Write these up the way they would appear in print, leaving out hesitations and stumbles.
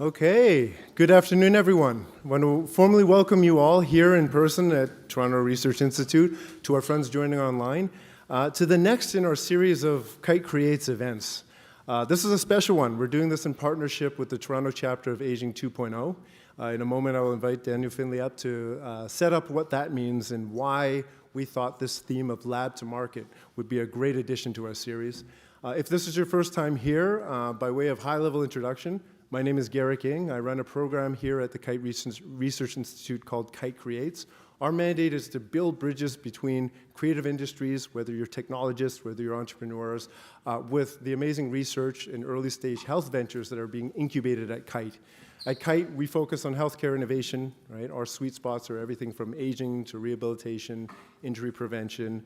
Okay, good afternoon, everyone. I want to formally welcome you all here in person at Toronto Research Institute, to our friends joining online, to the next in our series of KITE Creates events. This is a special one. We're doing this in partnership with the Toronto chapter of Aging 2.0. In a moment, I will invite Daniel Finley up to set up what that means and why we thought this theme of lab to market would be a great addition to our series. If this is your first time here, by way of high-level introduction, my name is Garrick Ng. I run a program here at the KITE Research Institute called KITE Creates. Our mandate is to build bridges between creative industries, whether you're technologists, whether you're entrepreneurs, with the amazing research and early stage health ventures that are being incubated at KITE. At KITE, we focus on healthcare innovation, right? Our sweet spots are everything from aging to rehabilitation, injury prevention.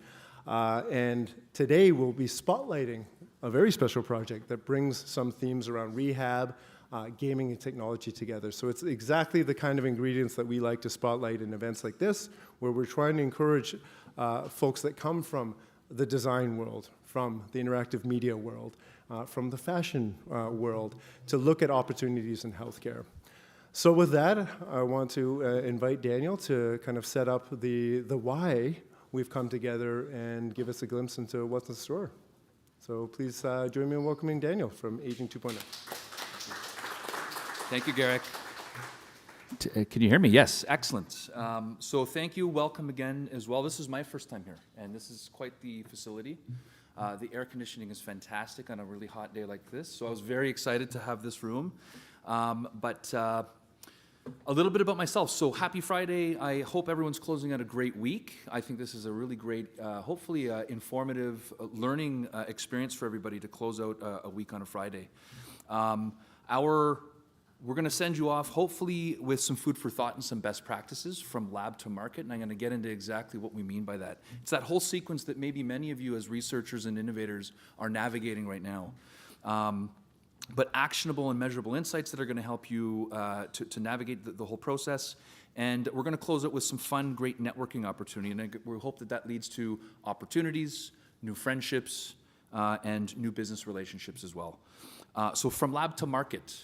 And today we'll be spotlighting a very special project that brings some themes around rehab, gaming and technology together. So it's exactly the kind of ingredients that we like to spotlight in events like this, where we're trying to encourage folks that come from the design world, from the interactive media world, from the fashion world, to look at opportunities in healthcare. So with that, I want to invite Daniel to kind of set up the why we've come together and give us a glimpse into what's in store. So please join me in welcoming Daniel from Aging 2.0. Thank you, Garrick. Can you hear me? Yes, excellent. So thank you, welcome again as well. This is my first time here, and this is quite the facility. The air conditioning is fantastic on a really hot day like this, so I was very excited to have this room. But a little bit about myself. So happy Friday. I hope everyone's closing out a great week. I think this is a really great, hopefully informative learning experience for everybody to close out a week on a Friday. We're going to send you off, hopefully, with some food for thought and some best practices from lab to market, and I'm going to get into exactly what we mean by that. It's that whole sequence that maybe many of you as researchers and innovators are navigating right now. But actionable and measurable insights that are going to help you to navigate the whole process. And we're going to close it with some fun, great networking opportunity, and we hope that that leads to opportunities, new friendships, and new business relationships as well. So from lab to market.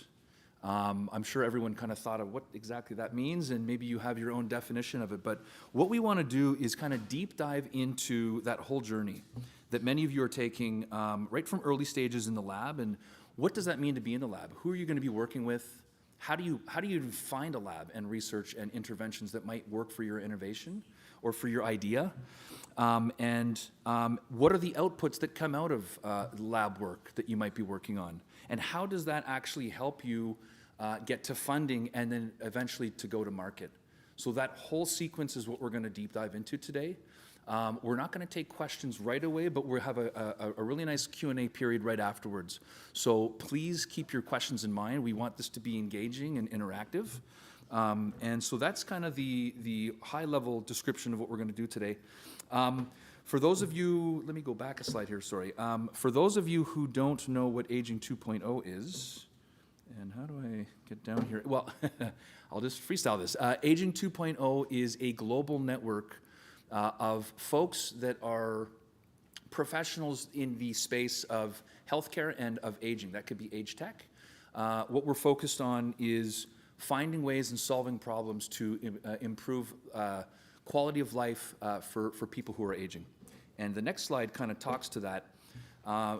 I'm sure everyone kind of thought of what exactly that means, and maybe you have your own definition of it, but what we want to do is kind of deep dive into that whole journey that many of you are taking right from early stages in the lab, and what does that mean to be in the lab? Who are you going to be working with? How do you find a lab and research and interventions that might work for your innovation or for your idea? And what are the outputs that come out of lab work that you might be working on? And how does that actually help you get to funding and then eventually to go to market? So that whole sequence is what we're going to deep dive into today. We're not going to take questions right away, but we'll have a really nice Q&A period right afterwards. So please keep your questions in mind. We want this to be engaging and interactive. And so that's kind of the high-level description of what we're going to do today. For those of you, let me go back a slide here, sorry. For those of you who don't know what Aging 2.0 is, and how do I get down here? Well, I'll just freestyle this. Aging 2.0 is a global network of folks that are professionals in the space of healthcare and of aging. That could be age tech. What we're focused on is finding ways and solving problems to improve quality of life for people who are aging. And the next slide kind of talks to that.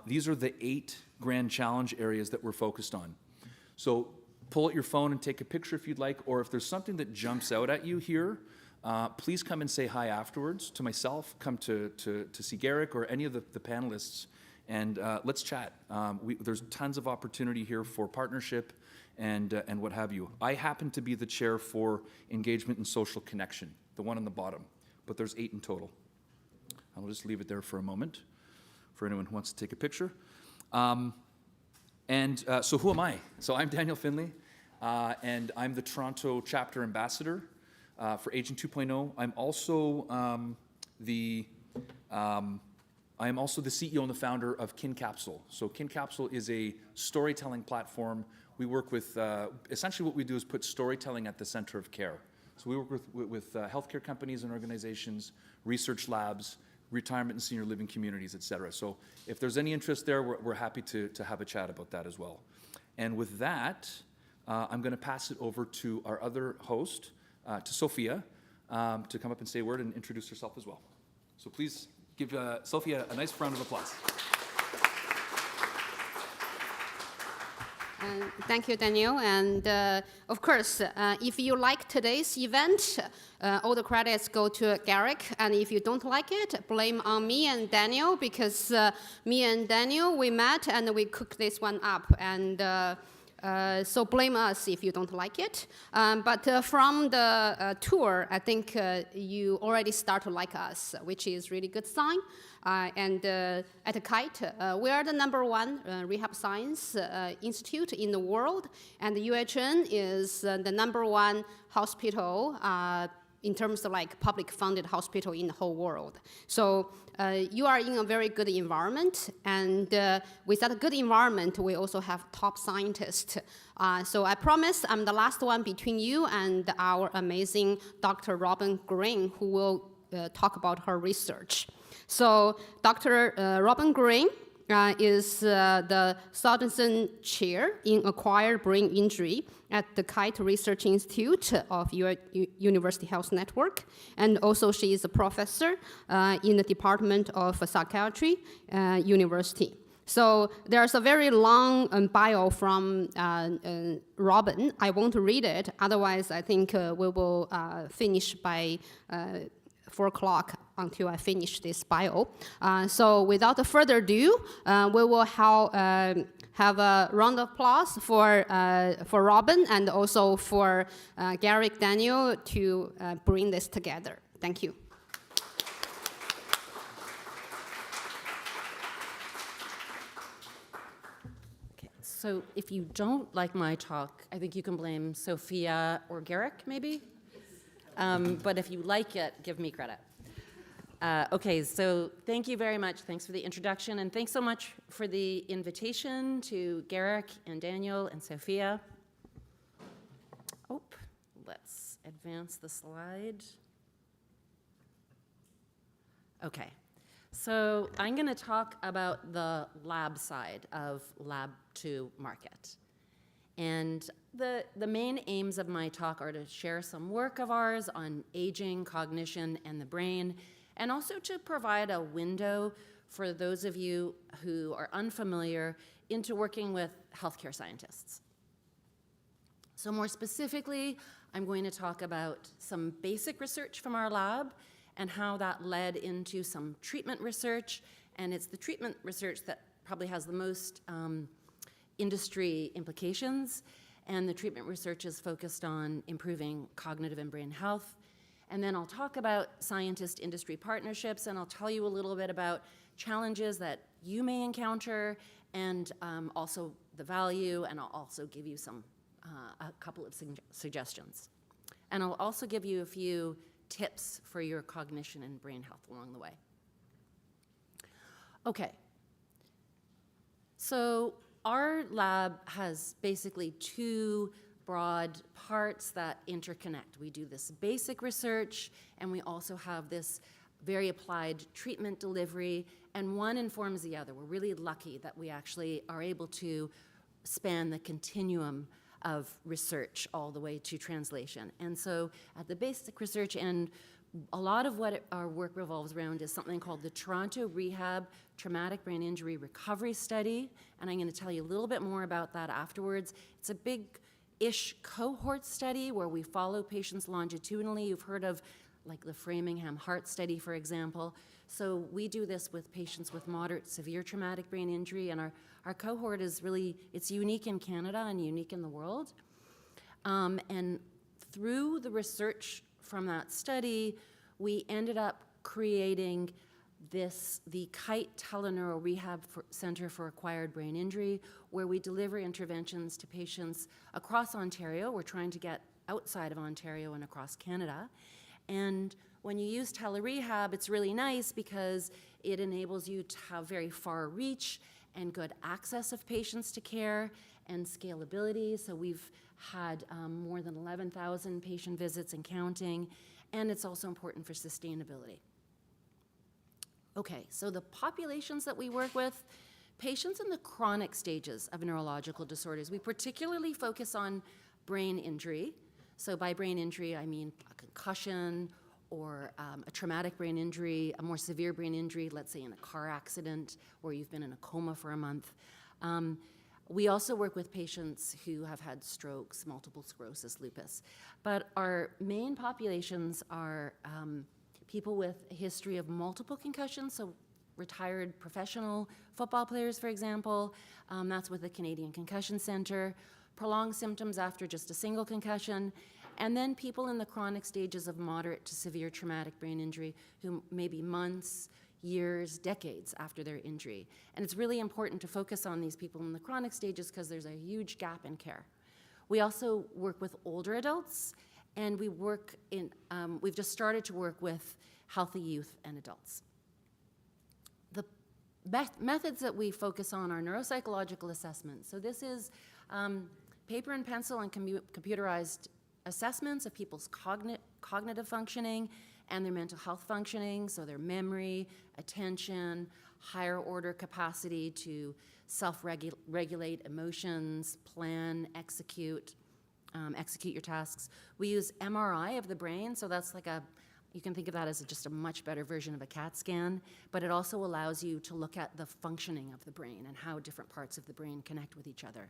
These are the 8 grand challenge areas that we're focused on. So pull out your phone and take a picture if you'd like, or if there's something that jumps out at you here, please come and say hi afterwards to myself, come to see Garrick or any of the panelists, and let's chat. There's tons of opportunity here for partnership and what have you. I happen to be the chair for engagement and social connection, the one on the bottom, but there's 8 in total. I'll just leave it there for a moment for anyone who wants to take a picture. So who am I? So I'm Daniel Finley, and I'm the Toronto chapter ambassador for Aging 2.0. I'm also the CEO and the founder of KITE. So KITE is a storytelling platform. We work with, essentially what we do is put storytelling at the center of care. So we work with healthcare companies and organizations, research labs, retirement and senior living communities, et cetera. So if there's any interest there, we're happy to have a chat about that as well. And with that, I'm going to pass it over to our other host, to Sophia, to come up and say a word and introduce herself as well. So please give Sophia a nice round of applause. Thank you, Daniel. And of course, if you like today's event, all the credits go to Garrick. And if you don't like it, blame on me and Daniel, because me and Daniel, we met and we cooked this one up. And so blame us if you don't like it. But from the tour, I think you already start to like us, which is really good sign. And at KITE, we are the #1 rehab science institute in the world, and the UHN is the #1 hospital in terms of like public funded hospital in the whole world. So you are in a very good environment, and with that good environment, we also have top scientists. So I promise I'm the last one between you and our amazing Dr. Robin Green, who will talk about her research. So Dr. Robin Green is the Sorensen Chair in Acquired Brain Injury at the KITE Research Institute of University Health Network. And also she is a professor in the Department of Psychiatry, University. So there's a very long bio from Robin. I won't read it, otherwise I think we will finish by 4 o'clock until I finish this bio. So without further ado, we will have a round of applause for Robin and also for Garrick Daniel to bring this together. Thank you. Okay, so if you don't like my talk, I think you can blame Sophia or Garrick, maybe? But if you like it, give me credit. Okay, so thank you very much. Thanks for the introduction, and thanks so much for the invitation to Garrick and Daniel and Sophia. Oh, let's advance the slide. Okay, so I'm going to talk about the lab side of lab to market. And the main aims of my talk are to share some work of ours on aging, cognition, and the brain, and also to provide a window for those of you who are unfamiliar into working with healthcare scientists. So more specifically, I'm going to talk about some basic research from our lab and how that led into some treatment research, and it's the treatment research that probably has the most industry implications, and the treatment research is focused on improving cognitive and brain health. And then I'll talk about scientist-industry partnerships, and I'll tell you a little bit about challenges that you may encounter, and also the value, and I'll also give you a couple of suggestions. And I'll also give you a few tips for your cognition and brain health along the way. Okay, so our lab has basically 2 broad parts that interconnect. We do this basic research, and we also have this very applied treatment delivery, and one informs the other. We're really lucky that we actually are able to span the continuum of research all the way to translation. And so at the basic research end, a lot of what our work revolves around is something called the Toronto Rehab Traumatic Brain Injury Recovery Study, and I'm going to tell you a little bit more about that afterwards. It's a big-ish cohort study where we follow patients longitudinally. You've heard of like the Framingham Heart Study, for example. So we do this with patients with moderate severe traumatic brain injury, and our cohort is really, it's unique in Canada and unique in the world. And through the research from that study, we ended up creating the KITE Teleneuro Rehab Center for Acquired Brain Injury, where we deliver interventions to patients across Ontario. We're trying to get outside of Ontario and across Canada. And when you use telerehab, it's really nice because it enables you to have very far reach and good access of patients to care and scalability. So we've had more than 11,000 patient visits and counting, and it's also important for sustainability. Okay, so the populations that we work with, patients in the chronic stages of neurological disorders. We particularly focus on brain injury. So by brain injury, I mean a concussion or a traumatic brain injury, a more severe brain injury, let's say in a car accident where you've been in a coma for a month. We also work with patients who have had strokes, multiple sclerosis, lupus. But our main populations are people with a history of multiple concussions, so retired professional football players, for example. That's with the Canadian Concussion Centre. Prolonged symptoms after just a single concussion. And then people in the chronic stages of moderate to severe traumatic brain injury who may be months, years, decades after their injury. And it's really important to focus on these people in the chronic stages because there's a huge gap in care. We also work with older adults, and we've just started to work with healthy youth and adults. The methods that we focus on are neuropsychological assessments. So this is paper and pencil and computerized assessments of people's cognitive functioning and their mental health functioning, so their memory, attention, higher order capacity to self-regulate emotions, plan, execute your tasks. We use MRI of the brain, so that's like you can think of that as just a much better version of a CAT scan, but it also allows you to look at the functioning of the brain and how different parts of the brain connect with each other.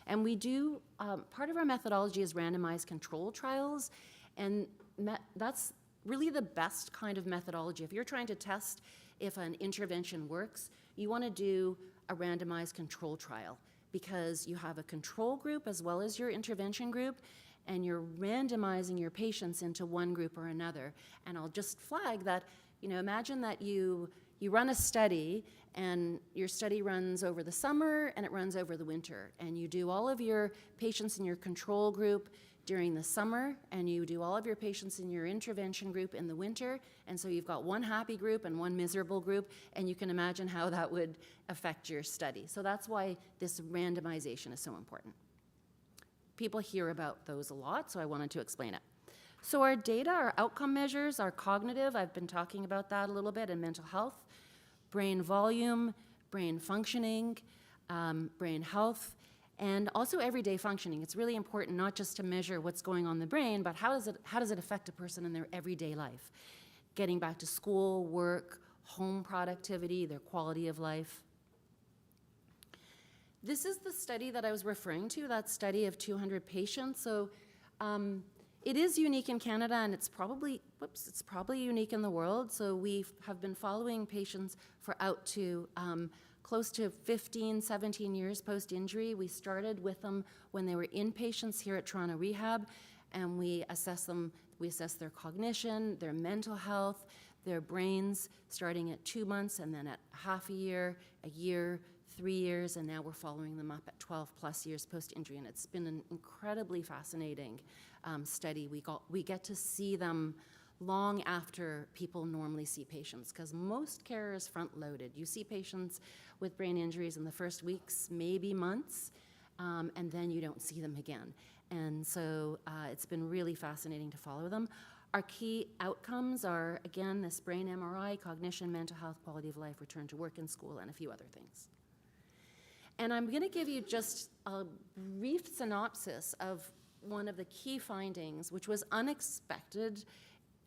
And we do, part of our methodology is randomized control trials, and that's really the best kind of methodology. If you're trying to test if an intervention works, you want to do a randomized control trial because you have a control group as well as your intervention group, and you're randomizing your patients into one group or another. And I'll just flag that, imagine that you run a study, and your study runs over the summer and it runs over the winter. And you do all of your patients in your control group during the summer, and you do all of your patients in your intervention group in the winter. And so you've got one happy group and one miserable group, and you can imagine how that would affect your study. So that's why this randomization is so important. People hear about those a lot, so I wanted to explain it. So our data, our outcome measures, are cognitive. I've been talking about that a little bit, and mental health, brain volume, brain functioning, brain health, and also everyday functioning. It's really important not just to measure what's going on in the brain, but how does it affect a person in their everyday life? Getting back to school, work, home productivity, their quality of life. This is the study that I was referring to, that study of 200 patients. So it is unique in Canada, and it's probably unique in the world. So we have been following patients for out to close to 15, 17 years post-injury. We started with them when they were inpatients here at Toronto Rehab, and we assess them. We assess their cognition, their mental health, their brains, starting at 2 months, and then at half a year, 3 years, and now we're following them up at 12 plus years post-injury, and it's been an incredibly fascinating study. We get to see them long after people normally see patients, because most care is front-loaded. You see patients with brain injuries in the first weeks, maybe months, and then you don't see them again. And so it's been really fascinating to follow them. Our key outcomes are, again, this brain MRI, cognition, mental health, quality of life, return to work and school, and a few other things. And I'm going to give you just a brief synopsis of one of the key findings, which was unexpected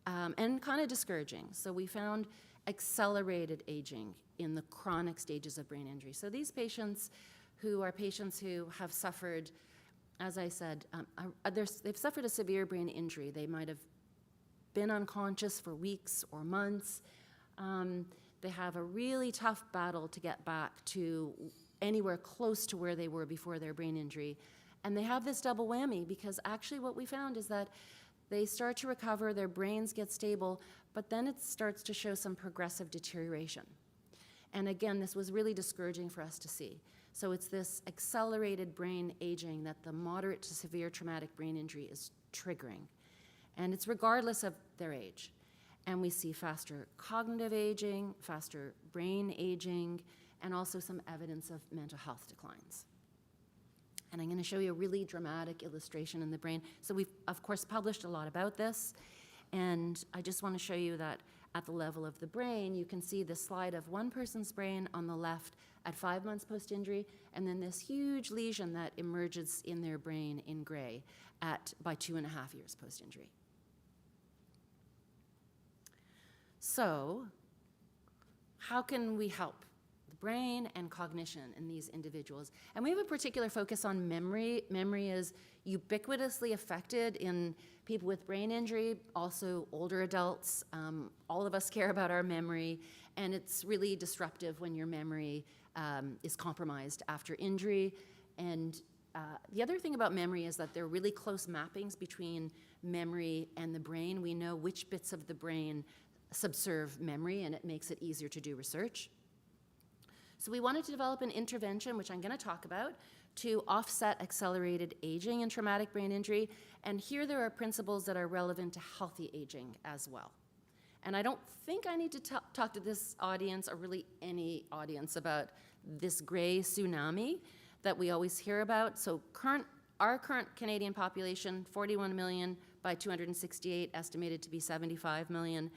and kind of discouraging. So we found accelerated aging in the chronic stages of brain injury. So these patients who have suffered, as I said, they've suffered a severe brain injury. They might have been unconscious for weeks or months. They have a really tough battle to get back to anywhere close to where they were before their brain injury. And they have this double whammy, because actually what we found is that they start to recover, their brains get stable, but then it starts to show some progressive deterioration. And again, this was really discouraging for us to see. So it's this accelerated brain aging that the moderate to severe traumatic brain injury is triggering. And it's regardless of their age. And we see faster cognitive aging, faster brain aging, and also some evidence of mental health declines. And I'm going to show you a really dramatic illustration in the brain. So we've, of course, published a lot about this. And I just want to show you that at the level of the brain, you can see the slide of one person's brain on the left at 5 months post-injury, and then this huge lesion that emerges in their brain in gray by 2.5 years post-injury. So, how can we help the brain and cognition in these individuals? And we have a particular focus on memory. Memory is ubiquitously affected in people with brain injury, also older adults. All of us care about our memory, and it's really disruptive when your memory is compromised after injury. And the other thing about memory is that there are really close mappings between memory and the brain. We know which bits of the brain subserve memory, and it makes it easier to do research. So we wanted to develop an intervention, which I'm going to talk about, to offset accelerated aging in traumatic brain injury. And here there are principles that are relevant to healthy aging as well. And I don't think I need to talk to this audience, or really any audience, about this gray tsunami that we always hear about. So our current Canadian population, 41 million by 268, estimated to be 75 million.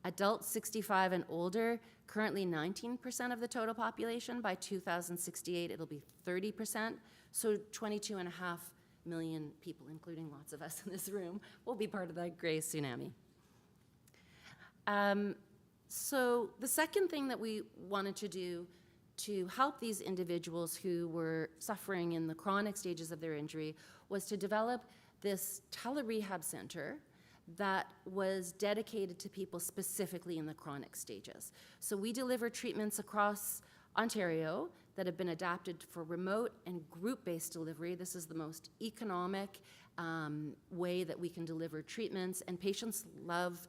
Adults 65 and older, currently 19% of the total population. By 2068, it'll be 30%. So 22.5 million people, including lots of us in this room, will be part of that gray tsunami. So the second thing that we wanted to do to help these individuals who were suffering in the chronic stages of their injury was to develop this tele-rehab center that was dedicated to people specifically in the chronic stages. So we deliver treatments across Ontario that have been adapted for remote and group-based delivery. This is the most economic way that we can deliver treatments, and patients love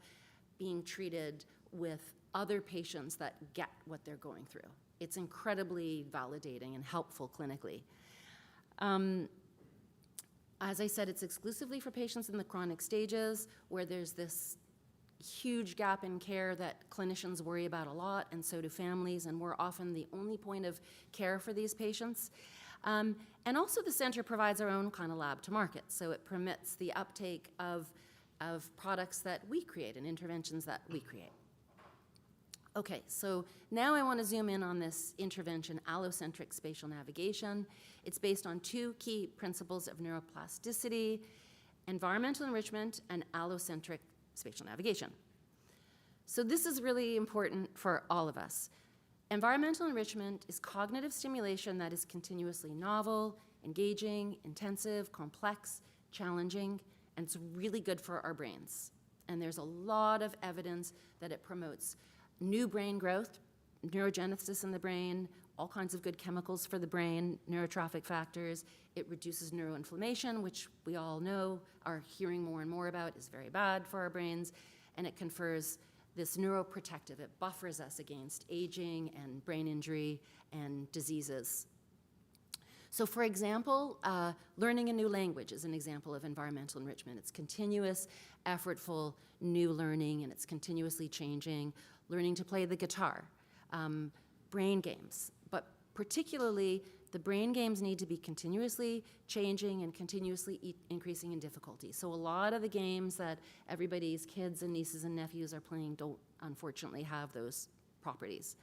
being treated with other patients that get what they're going through. It's incredibly validating and helpful clinically. As I said, it's exclusively for patients in the chronic stages where there's this huge gap in care that clinicians worry about a lot, and so do families, and we're often the only point of care for these patients. And also the center provides our own kind of lab to market, so it permits the uptake of products that we create and interventions that we create. Okay, so now I want to zoom in on this intervention, allocentric spatial navigation. It's based on two key principles of neuroplasticity, environmental enrichment, and allocentric spatial navigation. So this is really important for all of us. Environmental enrichment is cognitive stimulation that is continuously novel, engaging, intensive, complex, challenging, and it's really good for our brains. And there's a lot of evidence that it promotes new brain growth, neurogenesis in the brain, all kinds of good chemicals for the brain, neurotrophic factors. It reduces neuroinflammation, which we all know, are hearing more and more about, is very bad for our brains. And it confers this neuroprotective. It buffers us against aging and brain injury and diseases. So for example, learning a new language is an example of environmental enrichment. It's continuous, effortful, new learning, and it's continuously changing. Learning to play the guitar, brain games, but particularly the brain games need to be continuously changing and continuously increasing in difficulty. So a lot of the games that everybody's kids and nieces and nephews are playing don't unfortunately have those properties.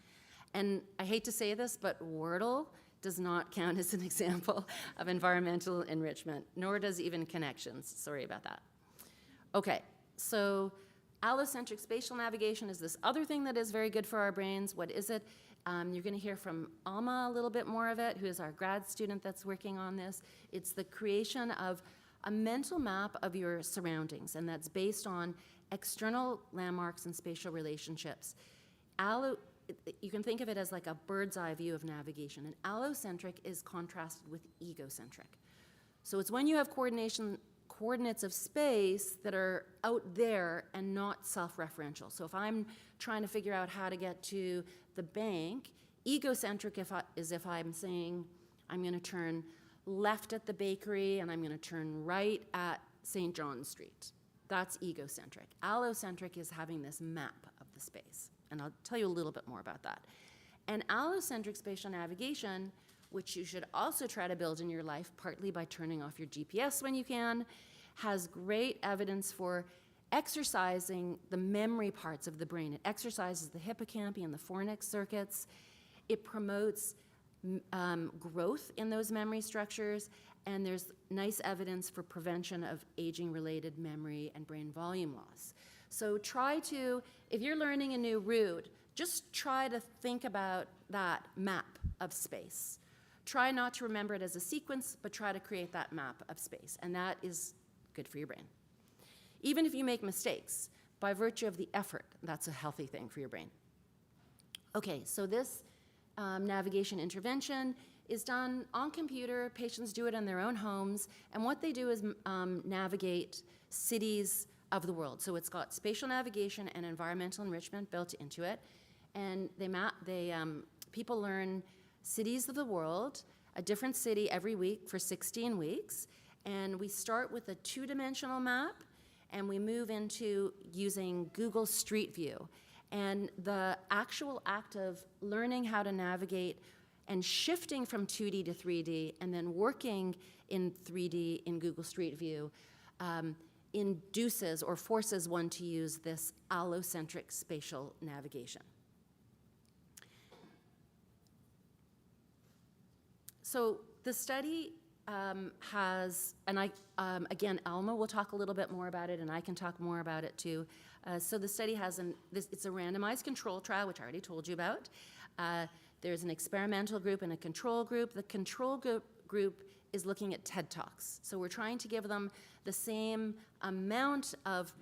And I hate to say this, but Wordle does not count as an example of environmental enrichment, nor does even Connections. Sorry about that. Okay, so allocentric spatial navigation is this other thing that is very good for our brains. What is it? You're going to hear from Alma a little bit more of it, who is our grad student that's working on this. It's the creation of a mental map of your surroundings, and that's based on external landmarks and spatial relationships. You can think of it as like a bird's eye view of navigation, and allocentric is contrasted with egocentric. So it's when you have coordinates of space that are out there and not self-referential. So if I'm trying to figure out how to get to the bank, egocentric is if I'm saying I'm going to turn left at the bakery and I'm going to turn right at St. John Street. That's egocentric. Allocentric is having this map of the space, and I'll tell you a little bit more about that. And allocentric spatial navigation, which you should also try to build in your life, partly by turning off your GPS when you can, has great evidence for exercising the memory parts of the brain. It exercises the hippocampus and the fornix circuits. It promotes growth in those memory structures, and there's nice evidence for prevention of aging-related memory and brain volume loss. So try to, if you're learning a new route, just try to think about that map of space. Try not to remember it as a sequence, but try to create that map of space, and that is good for your brain. Even if you make mistakes, by virtue of the effort, that's a healthy thing for your brain. Okay, so this navigation intervention is done on computer. Patients do it in their own homes, and what they do is navigate cities of the world. So it's got spatial navigation and environmental enrichment built into it, and people learn cities of the world, a different city every week for 16 weeks, and we start with a two-dimensional map, and we move into using Google Street View. And the actual act of learning how to navigate and shifting from 2D to 3D and then working in 3D in Google Street View induces or forces one to use this allocentric spatial navigation. So the study has, and again, Alma will talk a little bit more about it, and I can talk more about it too. So the study has, it's a randomized control trial, which I already told you about. There's an experimental group and a control group. The control group is looking at TED Talks. So we're trying to give them the same amount of,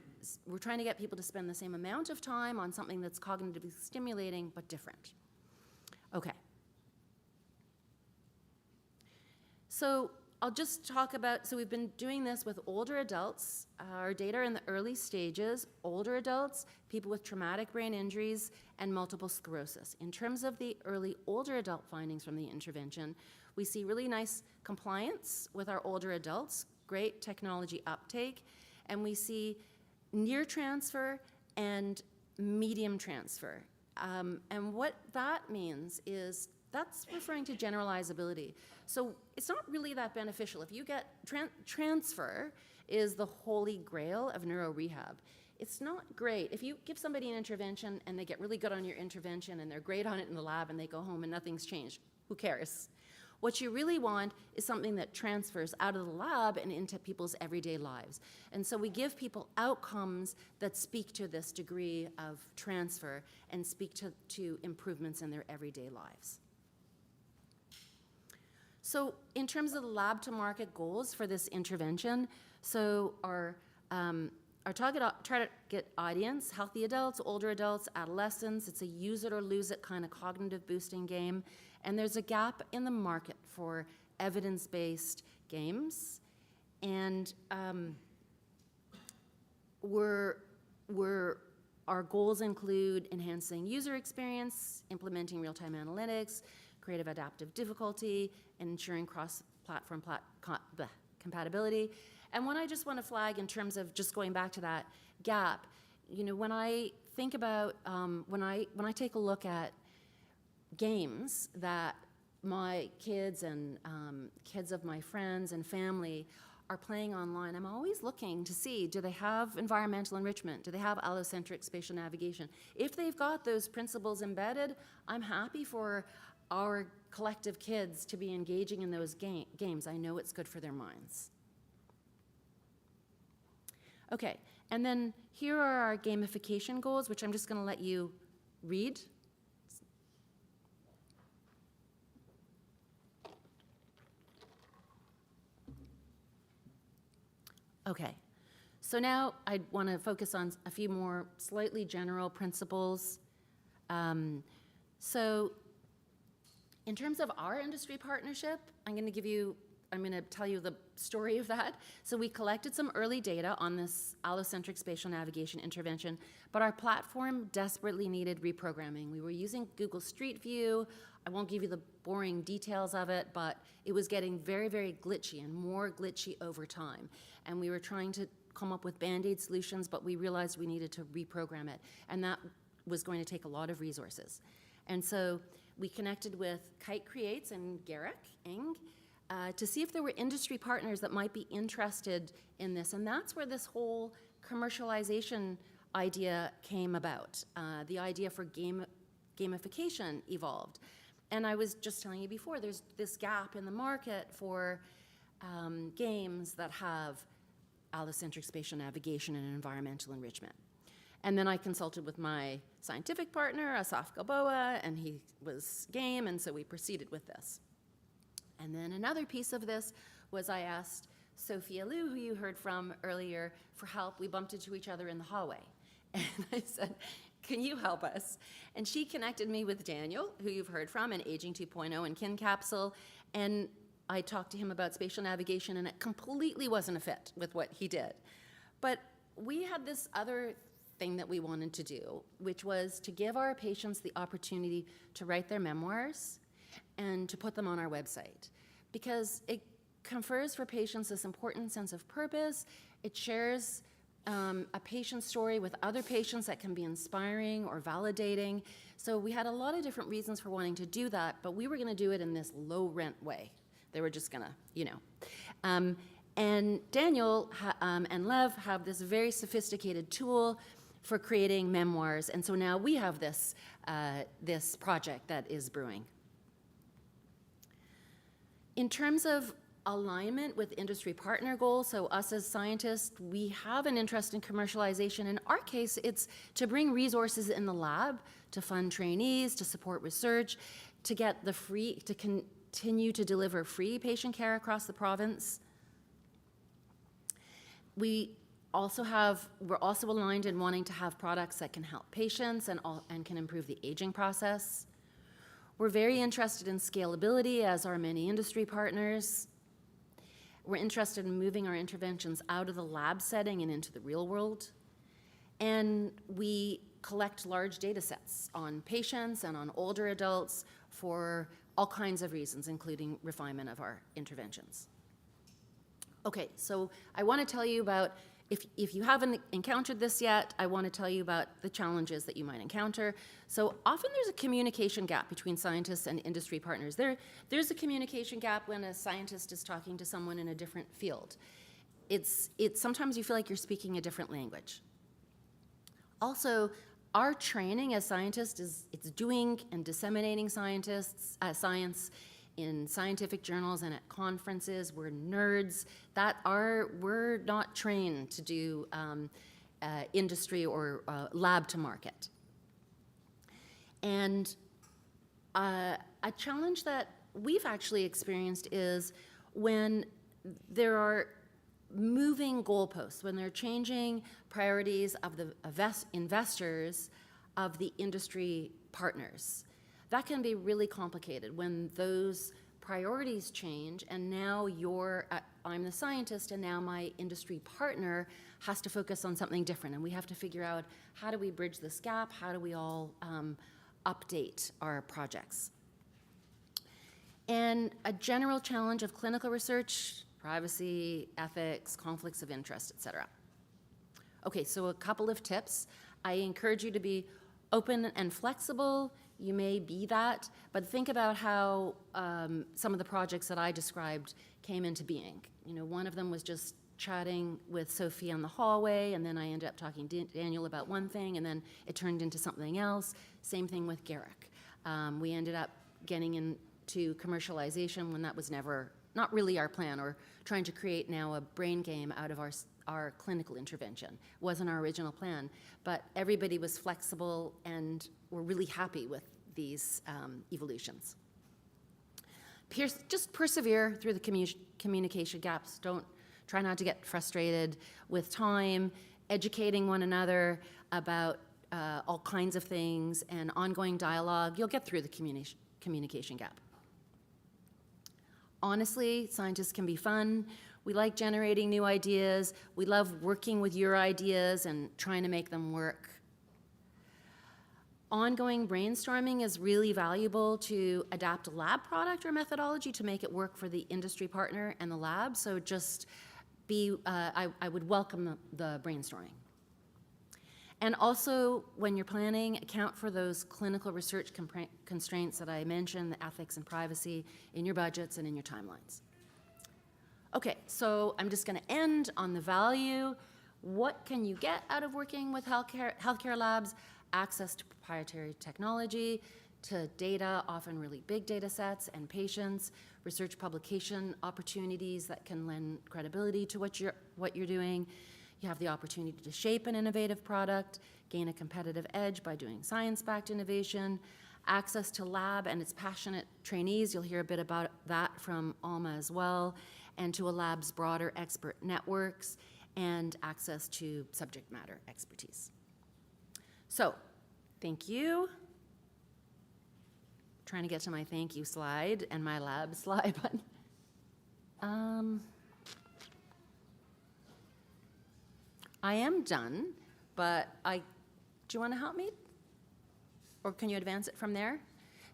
we're trying to get people to spend the same amount of time on something that's cognitively stimulating but different. Okay. So I'll just talk about, so we've been doing this with older adults. Our data are in the early stages, older adults, people with traumatic brain injuries, and multiple sclerosis. In terms of the early older adult findings from the intervention, we see really nice compliance with our older adults, great technology uptake, and we see near transfer and medium transfer. And what that means is that's referring to generalizability. So it's not really that beneficial. If you get transfer is the holy grail of neurorehab. It's not great. If you give somebody an intervention and they get really good on your intervention and they're great on it in the lab and they go home and nothing's changed, who cares? What you really want is something that transfers out of the lab and into people's everyday lives. And so we give people outcomes that speak to this degree of transfer and speak to improvements in their everyday lives. So in terms of the lab to market goals for this intervention, so our target audience, healthy adults, older adults, adolescents, it's a use it or lose it kind of cognitive boosting game. And there's a gap in the market for evidence-based games. And our goals include enhancing user experience, implementing real-time analytics, creative adaptive difficulty, and ensuring cross-platform compatibility. And one I just want to flag in terms of just going back to that gap, you know, when I think about, when I take a look at games that my kids and kids of my friends and family are playing online, I'm always looking to see, do they have environmental enrichment? Do they have allocentric spatial navigation? If they've got those principles embedded, I'm happy for our collective kids to be engaging in those games. I know it's good for their minds. Okay, and then here are our gamification goals, which I'm just going to let you read. Okay, so now I want to focus on a few more slightly general principles. So in terms of our industry partnership, I'm going to tell you the story of that. So we collected some early data on this allocentric spatial navigation intervention, but our platform desperately needed reprogramming. We were using Google Street View. I won't give you the boring details of it, but it was getting very, very glitchy and more glitchy over time. And we were trying to come up with Band-Aid solutions, but we realized we needed to reprogram it. And that was going to take a lot of resources. And so we connected with KITE Creates and Garrick Eng to see if there were industry partners that might be interested in this. And that's where this whole commercialization idea came about. The idea for gamification evolved. And I was just telling you before, there's this gap in the market for games that have allocentric spatial navigation and environmental enrichment. And then I consulted with my scientific partner, Asaf Galboa, and he was game, and so we proceeded with this. And then another piece of this was I asked Sophia Liu, who you heard from earlier, for help. We bumped into each other in the hallway. And I said, can you help us? And she connected me with Daniel, who you've heard from, in Aging 2.0 and Kin Capsule. And I talked to him about spatial navigation, and it completely wasn't a fit with what he did. But we had this other thing that we wanted to do, which was to give our patients the opportunity to write their memoirs and to put them on our website, because it confers for patients this important sense of purpose. It shares a patient's story with other patients that can be inspiring or validating. So we had a lot of different reasons for wanting to do that, but we were going to do it in this low-rent way. They were just going to, you know. And Daniel and Lev have this very sophisticated tool for creating memoirs, and so now we have this, this project that is brewing. In terms of alignment with industry partner goals, so us as scientists, we have an interest in commercialization. In our case, it's to bring resources in the lab, to fund trainees, to support research, to get the free, to continue to deliver free patient care across the province. We're also aligned in wanting to have products that can help patients and can improve the aging process. We're very interested in scalability, as are many industry partners. We're interested in moving our interventions out of the lab setting and into the real world. And we collect large data sets on patients and on older adults for all kinds of reasons, including refinement of our interventions. Okay, so I want to tell you about, if you haven't encountered this yet, I want to tell you about the challenges that you might encounter. So often there's a communication gap between scientists and industry partners. There's a communication gap when a scientist is talking to someone in a different field. It's sometimes you feel like you're speaking a different language. Also, our training as scientists it's doing and disseminating science in scientific journals and at conferences. We're nerds we're not trained to do industry or lab to market. And a challenge that we've actually experienced is when there are moving goalposts, when they're changing priorities of the investors, of the industry partners. That can be really complicated when those priorities change, and now I'm the scientist, and now my industry partner has to focus on something different, and we have to figure out, how do we bridge this gap? How do we all update our projects? And a general challenge of clinical research: privacy, ethics, conflicts of interest, et cetera. Okay, so a couple of tips. I encourage you to be open and flexible. You may be that, but think about how some of the projects that I described came into being. You know, one of them was just chatting with Sophie in the hallway, and then I ended up talking to Daniel about one thing, and then it turned into something else. Same thing with Garrick. We ended up getting into commercialization when that was not really our plan, or trying to create now a brain game out of our clinical intervention. Wasn't our original plan, but everybody was flexible, and we're really happy with these evolutions. Just persevere through the communication gaps. Try not to get frustrated with time, educating one another about all kinds of things, and ongoing dialogue. You'll get through the communication gap. Honestly, scientists can be fun. We like generating new ideas. We love working with your ideas and trying to make them work. Ongoing brainstorming is really valuable to adapt a lab product or methodology to make it work for the industry partner and the lab. So just I would welcome the brainstorming. And also, when you're planning, account for those clinical research constraints that I mentioned, the ethics and privacy, in your budgets and in your timelines. Okay, so I'm just going to end on the value. What can you get out of working with healthcare labs? Access to proprietary technology, to data, often really big data sets and patients, research publication opportunities that can lend credibility to what you're doing. You have the opportunity to shape an innovative product, gain a competitive edge by doing science-backed innovation, access to lab and its passionate trainees. You'll hear a bit about that from Alma as well, and to a lab's broader expert networks, and access to subject matter expertise. So, thank you. Trying to get to my thank you slide and my lab slide, but I am done, but do you want to help me? Or can you advance it from there?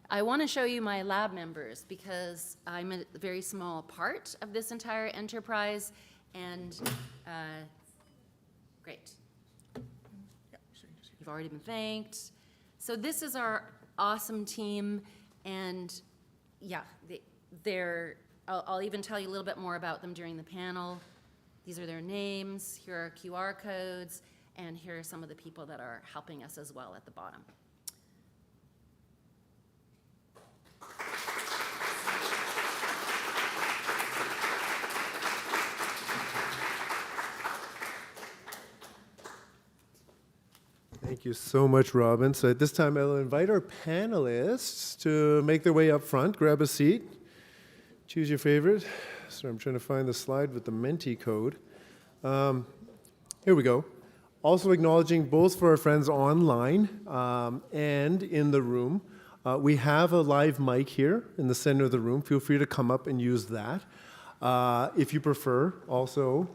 I want to show you my lab members because I'm a very small part of this entire enterprise, and great. You've already been thanked. So this is our awesome team, and yeah, I'll even tell you a little bit more about them during the panel. These are their names, here are QR codes, and here are some of the people that are helping us as well at the bottom. Thank you so much, Robin. So at this time, I'll invite our panelists to make their way up front, grab a seat, choose your favorite. So I'm trying to find the slide with the Menti code. Here we go. Also acknowledging both for our friends online and in the room. We have a live mic here in the center of the room. Feel free to come up and use that. If you prefer, also,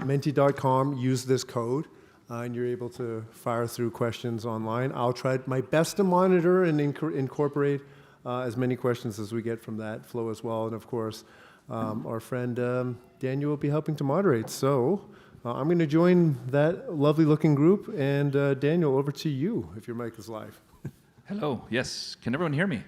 menti.com, use this code. And you're able to fire through questions online. I'll try my best to monitor and incorporate as many questions as we get from that flow as well. And of course, our friend Daniel will be helping to moderate. So I'm going to join that lovely looking group. And Daniel, over to you if your mic is live. Hello. Yes. Can everyone hear me?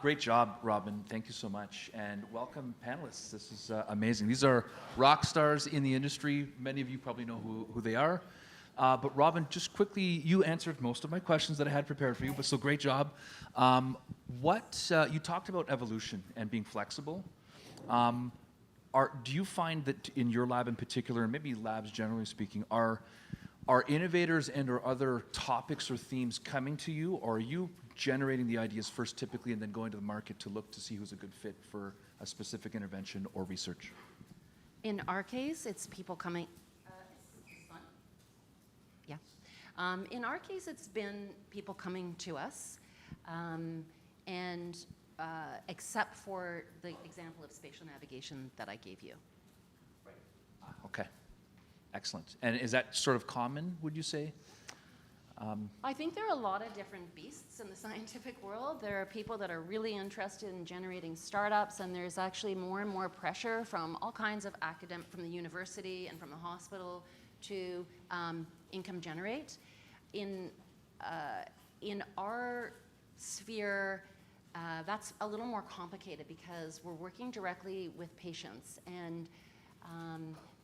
Great job, Robin. Thank you so much. And welcome, panelists. This is amazing. These are rock stars in the industry. Many of you probably know who they are. But Robin, just quickly, you answered most of my questions that I had prepared for you, but still great job. You talked about evolution and being flexible. Do you find that in your lab in particular, and maybe labs generally speaking, are innovators and or other topics or themes coming to you, or are you generating the ideas first typically and then going to the market to look to see who's a good fit for a specific intervention or research? In our case, it's people coming. Yeah. In our case, it's been people coming to us, and except for the example of spatial navigation that I gave you. Okay. Excellent. And is that sort of common, would you say? I think there are a lot of different beasts in the scientific world. There are people that are really interested in generating startups, and there's actually more and more pressure from all kinds of academic, from the university and from the hospital to income generate. In our sphere, that's a little more complicated because we're working directly with patients, and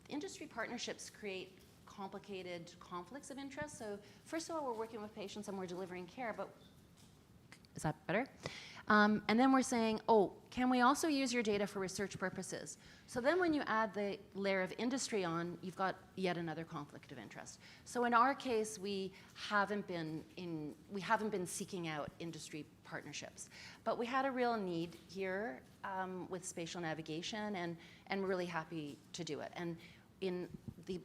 industry partnerships create complicated conflicts of interest. So first of all, we're working with patients and we're delivering care, but is that better? And then we're saying, oh, can we also use your data for research purposes? So then when you add the layer of industry on, you've got yet another conflict of interest. So in our case, we haven't been seeking out industry partnerships, but we had a real need here with spatial navigation, and we're really happy to do it. And in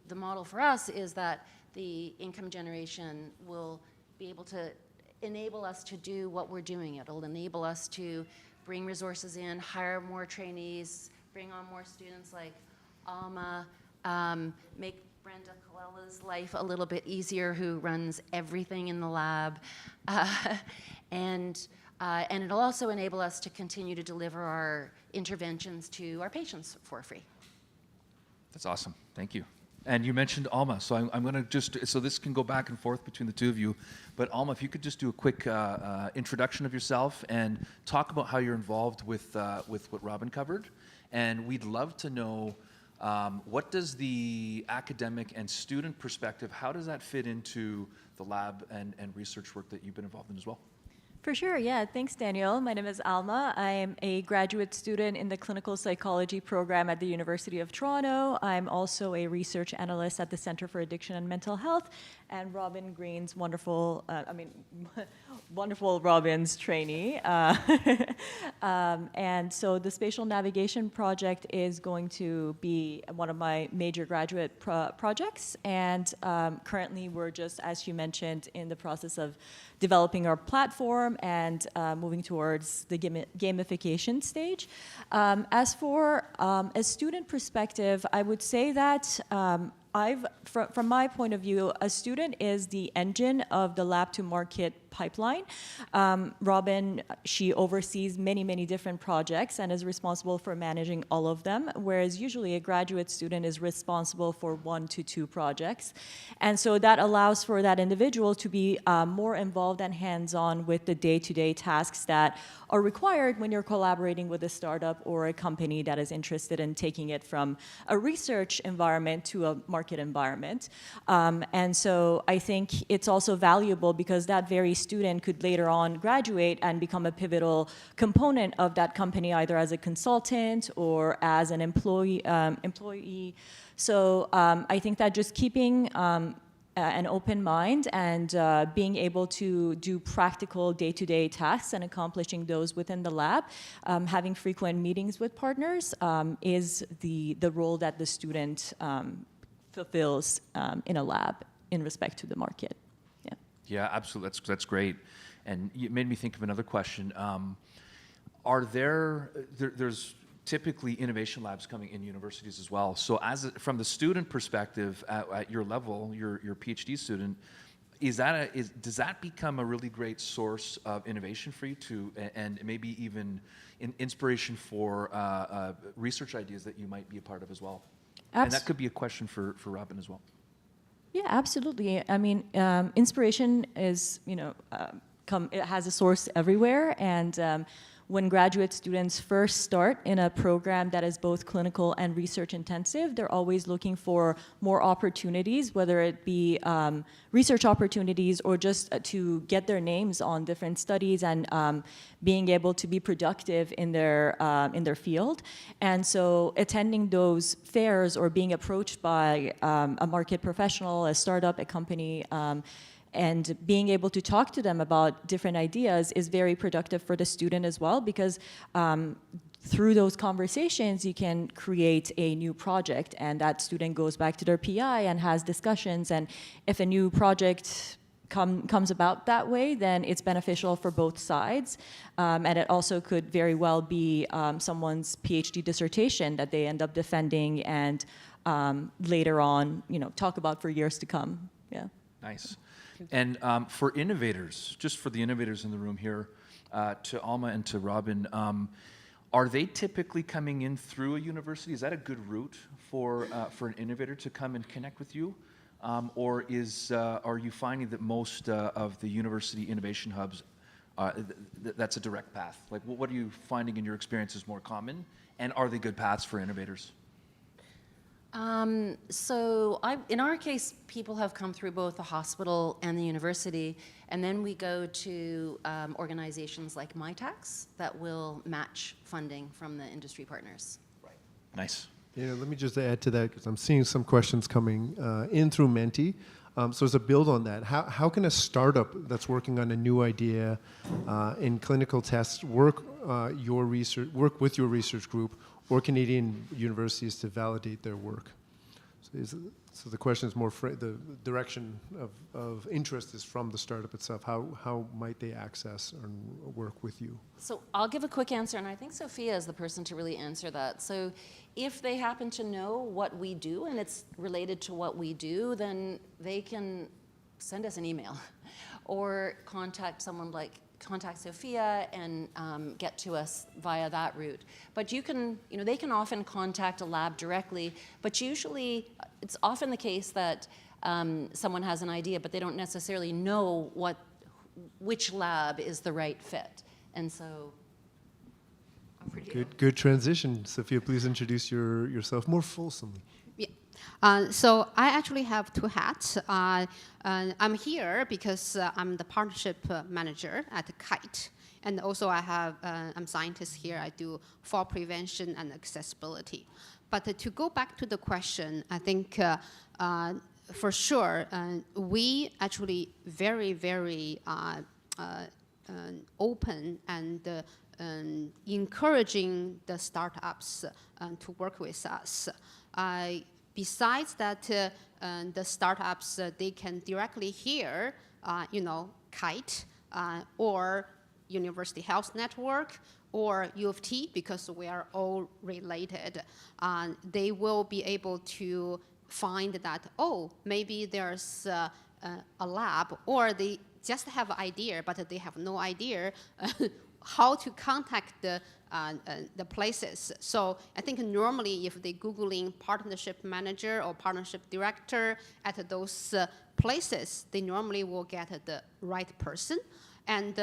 the model for us is that the income generation will be able to enable us to do what we're doing. It'll enable us to bring resources in, hire more trainees, bring on more students like Alma, make Brenda Colella's life a little bit easier, who runs everything in the lab. And it'll also enable us to continue to deliver our interventions to our patients for free. That's awesome. Thank you. And you mentioned Alma, so I'm going to just, so this can go back and forth between the two of you, but Alma, if you could just do a quick introduction of yourself and talk about how you're involved with what Robin covered. And we'd love to know What does the academic and student perspective, how does that fit into the lab and research work that you've been involved in as well? For sure, yeah. Thanks, Daniel. My name is Alma. I am a graduate student in the clinical psychology program at the University of Toronto. I'm also a research analyst at the Center for Addiction and Mental Health, and Robin Green's wonderful, wonderful Robin's trainee. And so the spatial navigation project is going to be one of my major graduate projects. And currently we're just, as you mentioned, in the process of developing our platform and moving towards the gamification stage. As for a student perspective, I would say that from my point of view, a student is the engine of the lab to market pipeline. Robin, she oversees many, many different projects and is responsible for managing all of them, whereas usually a graduate student is responsible for 1 to 2 projects. And so that allows for that individual to be more involved and hands-on with the day-to-day tasks that are required when you're collaborating with a startup or a company that is interested in taking it from a research environment to a market environment. And so I think it's also valuable because that very student could later on graduate and become a pivotal component of that company, either as a consultant or as an employee. So I think that just keeping an open mind and being able to do practical day-to-day tasks and accomplishing those within the lab, having frequent meetings with partners is the role that the student fulfills in a lab in respect to the market. Yeah. Yeah, absolutely. That's great. And it made me think of another question. Are there's typically innovation labs coming in universities as well. So from the student perspective at your level, your PhD student, does that become a really great source of innovation for you and maybe even inspiration for research ideas that you might be a part of as well? And that could be a question for Robin as well. Yeah, absolutely. I mean, inspiration is, it has a source everywhere, and when graduate students first start in a program that is both clinical and research intensive, they're always looking for more opportunities, whether it be research opportunities or just to get their names on different studies and being able to be productive in their field. And so attending those fairs or being approached by a market professional, a startup, a company, and being able to talk to them about different ideas is very productive for the student as well, because through those conversations, you can create a new project, and that student goes back to their PI and has discussions. And if a new project comes about that way, then it's beneficial for both sides. And it also could very well be someone's PhD dissertation that they end up defending and later on, talk about for years to come. Yeah. Nice. And for innovators, just for the innovators in the room here, to Alma and to Robin, are they typically coming in through a university? Is that a good route for an innovator to come and connect with you? Or are you finding that most of the university innovation hubs, that's a direct path? Like, what are you finding in your experience is more common? And are they good paths for innovators? So in our case, people have come through both the hospital and the university, and then we go to organizations like MyTax that will match funding from the industry partners. Right. Nice. Let me just add to that, because I'm seeing some questions coming in through Menti. So as a build on that, how can a startup that's working on a new idea in clinical tests work with your research group or Canadian universities to validate their work? So the question is more, the direction of interest is from the startup itself. How might they access and work with you? So I'll give a quick answer, and I think Sophia is the person to really answer that. So if they happen to know what we do and it's related to what we do, then they can send us an email or contact Sophia and get to us via that route. But they can often contact a lab directly, but usually it's often the case that someone has an idea, but they don't necessarily know which lab is the right fit. And so Good transition. Sophia, please introduce yourself more fulsomely. Yeah. So I actually have two hats. I'm here because I'm the partnership manager at KITE. And also I'm scientist here. I do fall prevention and accessibility. But to go back to the question, I think for sure, we actually very, very open and encouraging the startups to work with us. Besides that, the startups, they can directly hear, KITE or University Health Network or U of T, because we are all related. They will be able to find that, oh, maybe there's a lab, or they just have an idea, but they have no idea how to contact the places. So I think normally if they Googling partnership manager or partnership director at those places, they normally will get the right person. And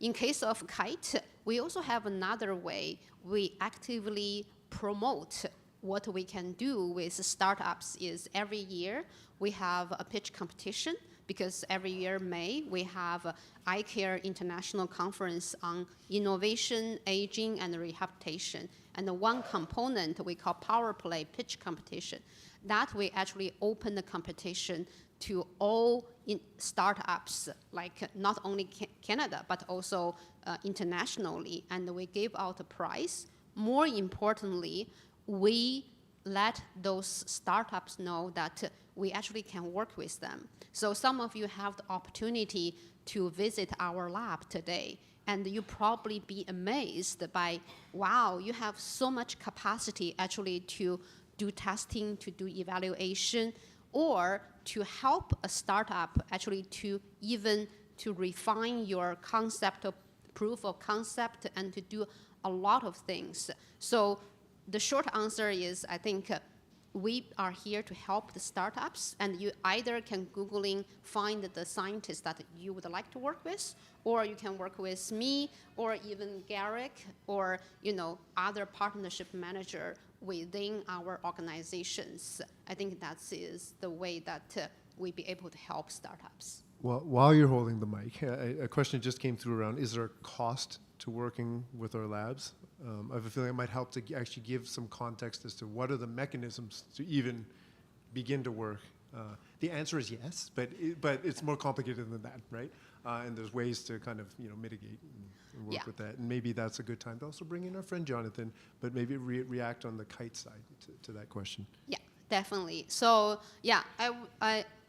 in case of KITE, we also have another way. We actively promote what we can do with startups is every year we have a pitch competition, because every year, May, we have iCare International Conference on Innovation, Aging, and Rehabilitation. And the one component we call Power Play Pitch Competition. That we actually open the competition to all startups, like not only Canada, but also internationally, and we give out a prize. More importantly, we let those startups know that we actually can work with them. So some of you have the opportunity to visit our lab today, and you probably be amazed by, wow, you have so much capacity actually to do testing, to do evaluation, or to help a startup actually to even to refine your concept of proof of concept and to do a lot of things. So the short answer is, I think we are here to help the startups, and you either can Googling find the scientists that you would like to work with, or you can work with me, or even Garrick, or other partnership manager within our organizations. I think that is the way that we be able to help startups. Well, while you're holding the mic, a question just came through around, is there a cost to working with our labs? I have a feeling it might help to actually give some context as to what are the mechanisms to even begin to work. The answer is yes, but it's more complicated than that, right? And there's ways to kind of mitigate and work with that. And maybe that's a good time to also bring in our friend Jonathan, but maybe react on the KITE side to that question. Yeah, definitely. So yeah,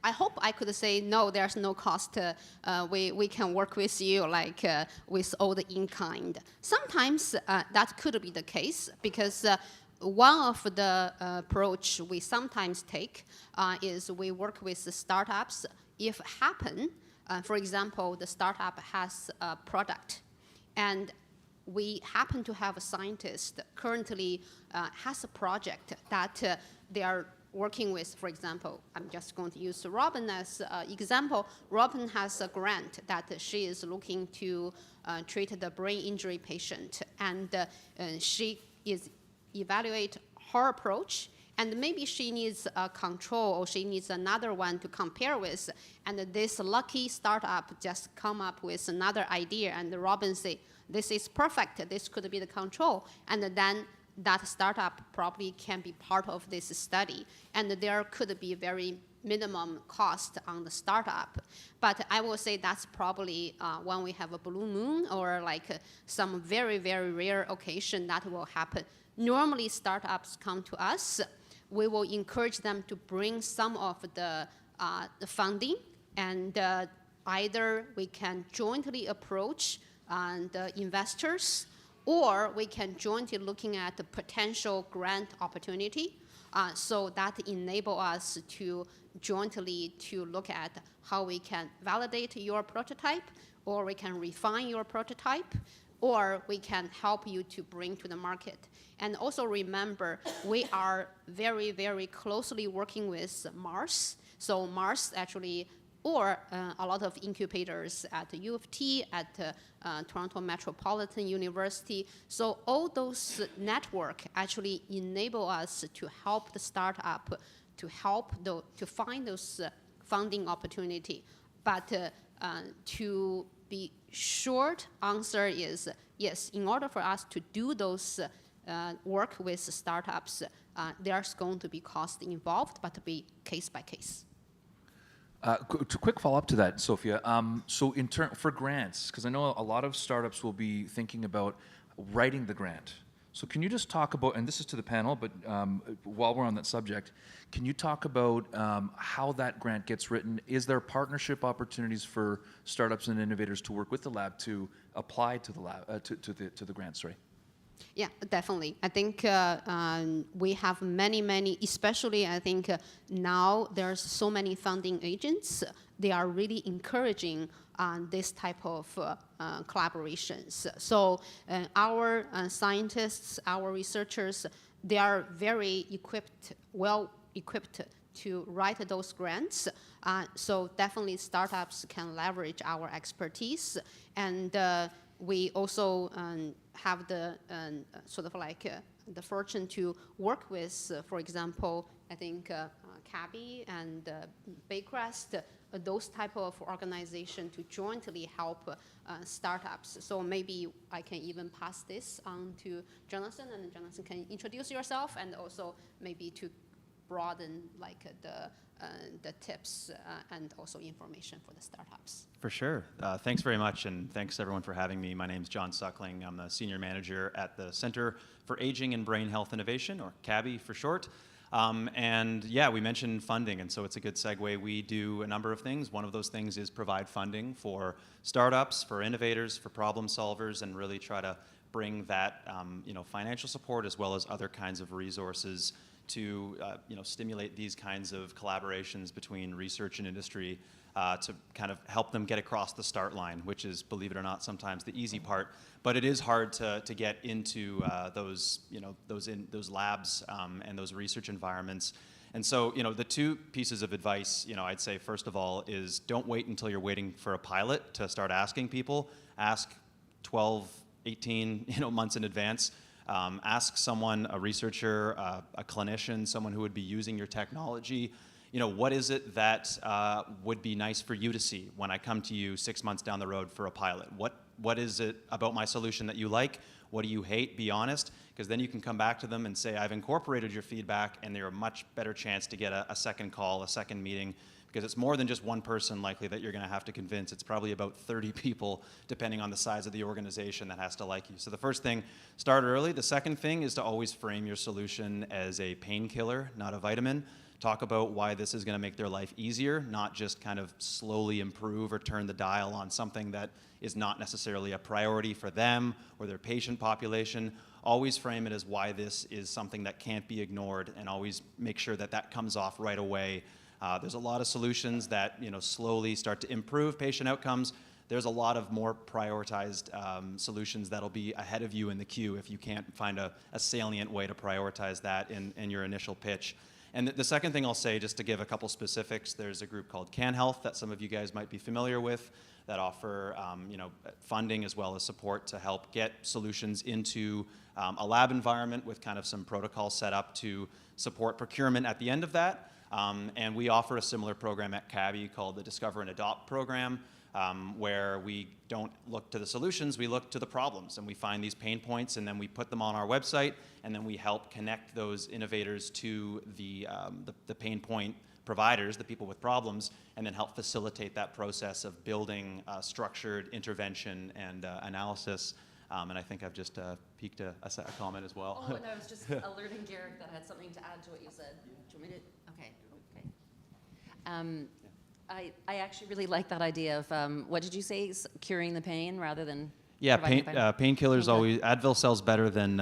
I hope I could say no, there's no cost. We can work with you with all the in-kind. Sometimes that could be the case, because one of the approach we sometimes take is we work with the startups. If happen, for example, the startup has a product, and we happen to have a scientist currently has a project that they are working with. For example, I'm just going to use Robin as an example. Robin has a grant that she is looking to treat the brain injury patient, and she is evaluate her approach, and maybe she needs a control, or she needs another one to compare with, and this lucky startup just come up with another idea, and Robin say, this is perfect, this could be the control, and then that startup probably can be part of this study, and there could be very minimum cost on the startup. But I will say that's probably when we have a blue moon, or some very, very rare occasion that will happen. Normally startups come to us, we will encourage them to bring some of the funding, and either we can jointly approach the investors, or we can jointly looking at the potential grant opportunity. So that enable us to jointly to look at how we can validate your prototype, or we can refine your prototype, or we can help you to bring to the market. And also remember, we are very, very closely working with Mars. So Mars actually or a lot of incubators at U of T, at Toronto Metropolitan University. So all those network actually enable us to help the startup to find those funding opportunity. But to be short answer is yes, in order for us to do those work with startups, there's going to be cost involved, but to be case by case. Quick follow-up to that, Sophia. So for grants, because I know a lot of startups will be thinking about writing the grant. So can you just talk about, and this is to the panel, but while we're on that subject, can you talk about how that grant gets written? Is there partnership opportunities for startups and innovators to work with the lab to apply to the lab to the grant? Sorry. Yeah, definitely. I think we have many, especially I think now there's so many funding agents. They are really encouraging this type of collaborations. So our scientists, our researchers, they are very well equipped to write those grants. So definitely startups can leverage our expertise. And we also have the sort of like the fortune to work with, for example, I think CABI and Baycrest, those type of organization to jointly help startups. So maybe I can even pass this on to Jonathan, and Jonathan can introduce yourself, and also maybe to broaden like the tips and also information for the startups. For sure. Thanks very much, and thanks everyone for having me. My name's John Suckling. I'm the Senior Manager at the Center for Aging and Brain Health Innovation, or CABI for short. And yeah, we mentioned funding, and so it's a good segue. We do a number of things. One of those things is provide funding for startups, for innovators, for problem solvers, and really try to bring that financial support as well as other kinds of resources to stimulate these kinds of collaborations between research and industry to kind of help them get across the start line, which is, believe it or not, sometimes the easy part. But it is hard to get into those labs and those research environments. And so, the two pieces of advice, I'd say first of all is don't wait until you're waiting for a pilot to start asking people. Ask 12, 18 months in advance. Ask someone, a researcher, a clinician, someone who would be using your technology, what is it that would be nice for you to see when I come to you 6 months down the road for a pilot? What is it about my solution that you like? What do you hate? Be honest, because then you can come back to them and say, I've incorporated your feedback, and they're a much better chance to get a second call, a second meeting, because it's more than just one person likely that you're going to have to convince. It's probably about 30 people, depending on the size of the organization, that has to like you. So the first thing, start early. The second thing is to always frame your solution as a painkiller, not a vitamin. Talk about why this is going to make their life easier, not just kind of slowly improve or turn the dial on something that is not necessarily a priority for them or their patient population. Always frame it as why this is something that can't be ignored, and always make sure that that comes off right away. There's a lot of solutions that slowly start to improve patient outcomes. There's a lot of more prioritized solutions that'll be ahead of you in the queue if you can't find a salient way to prioritize that in your initial pitch. And the second thing I'll say, just to give a couple specifics, there's a group called CanHealth that some of you guys might be familiar with that offer funding as well as support to help get solutions into a lab environment with kind of some protocols set up to support procurement at the end of that. And we offer a similar program at CABI called the Discover and Adopt program, where we don't look to the solutions, we look to the problems, and we find these pain points, and then we put them on our website, and then we help connect those innovators to the pain point providers, the people with problems, and then help facilitate that process of building structured intervention and analysis. And I think I've just peeked a comment as well. Oh, and I was just alerting Garrick that had something to add to what you said. Do you want me to? Okay. I actually really like that idea of, what did you say, curing the pain rather than painkillers always, Advil sells better than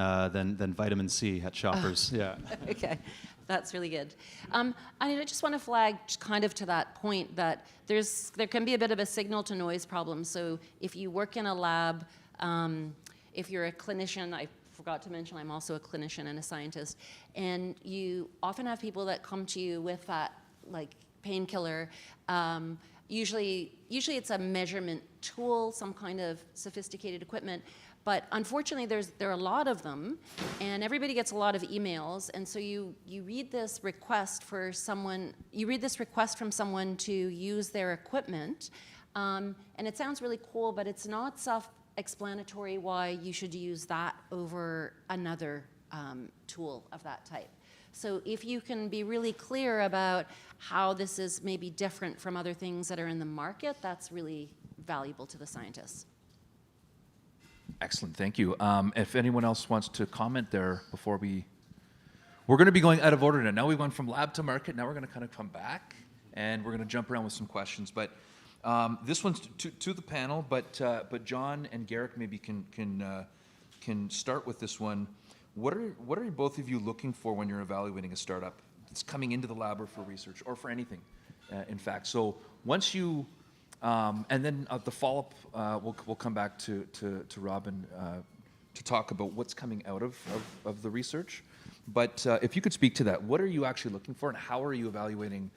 vitamin C at Shoppers. Yeah. Okay, that's really good. I just want to flag kind of to that point that there can be a bit of a signal to noise problem. So if you work in a lab, if you're a clinician, I forgot to mention I'm also a clinician and a scientist, and you often have people that come to you with that like painkiller, Usually it's a measurement tool, some kind of sophisticated equipment. But unfortunately, there are a lot of them, and everybody gets a lot of emails. And so you read this request from someone to use their equipment, and it sounds really cool, but it's not self-explanatory why you should use that over another tool of that type. So if you can be really clear about how this is maybe different from other things that are in the market, that's really valuable to the scientists. Excellent, thank you. If anyone else wants to comment there before we're going to be going out of order now. Now we went from lab to market. Now we're going to kind of come back, and we're going to jump around with some questions. But this one's to the panel. But John and Garrick maybe can start with this one. What are both of you looking for when you're evaluating a startup that's coming into the lab or for research or for anything, in fact? So once you and then the follow-up, we'll come back to Robin to talk about what's coming out of the research. But if you could speak to that, what are you actually looking for, and how are you evaluating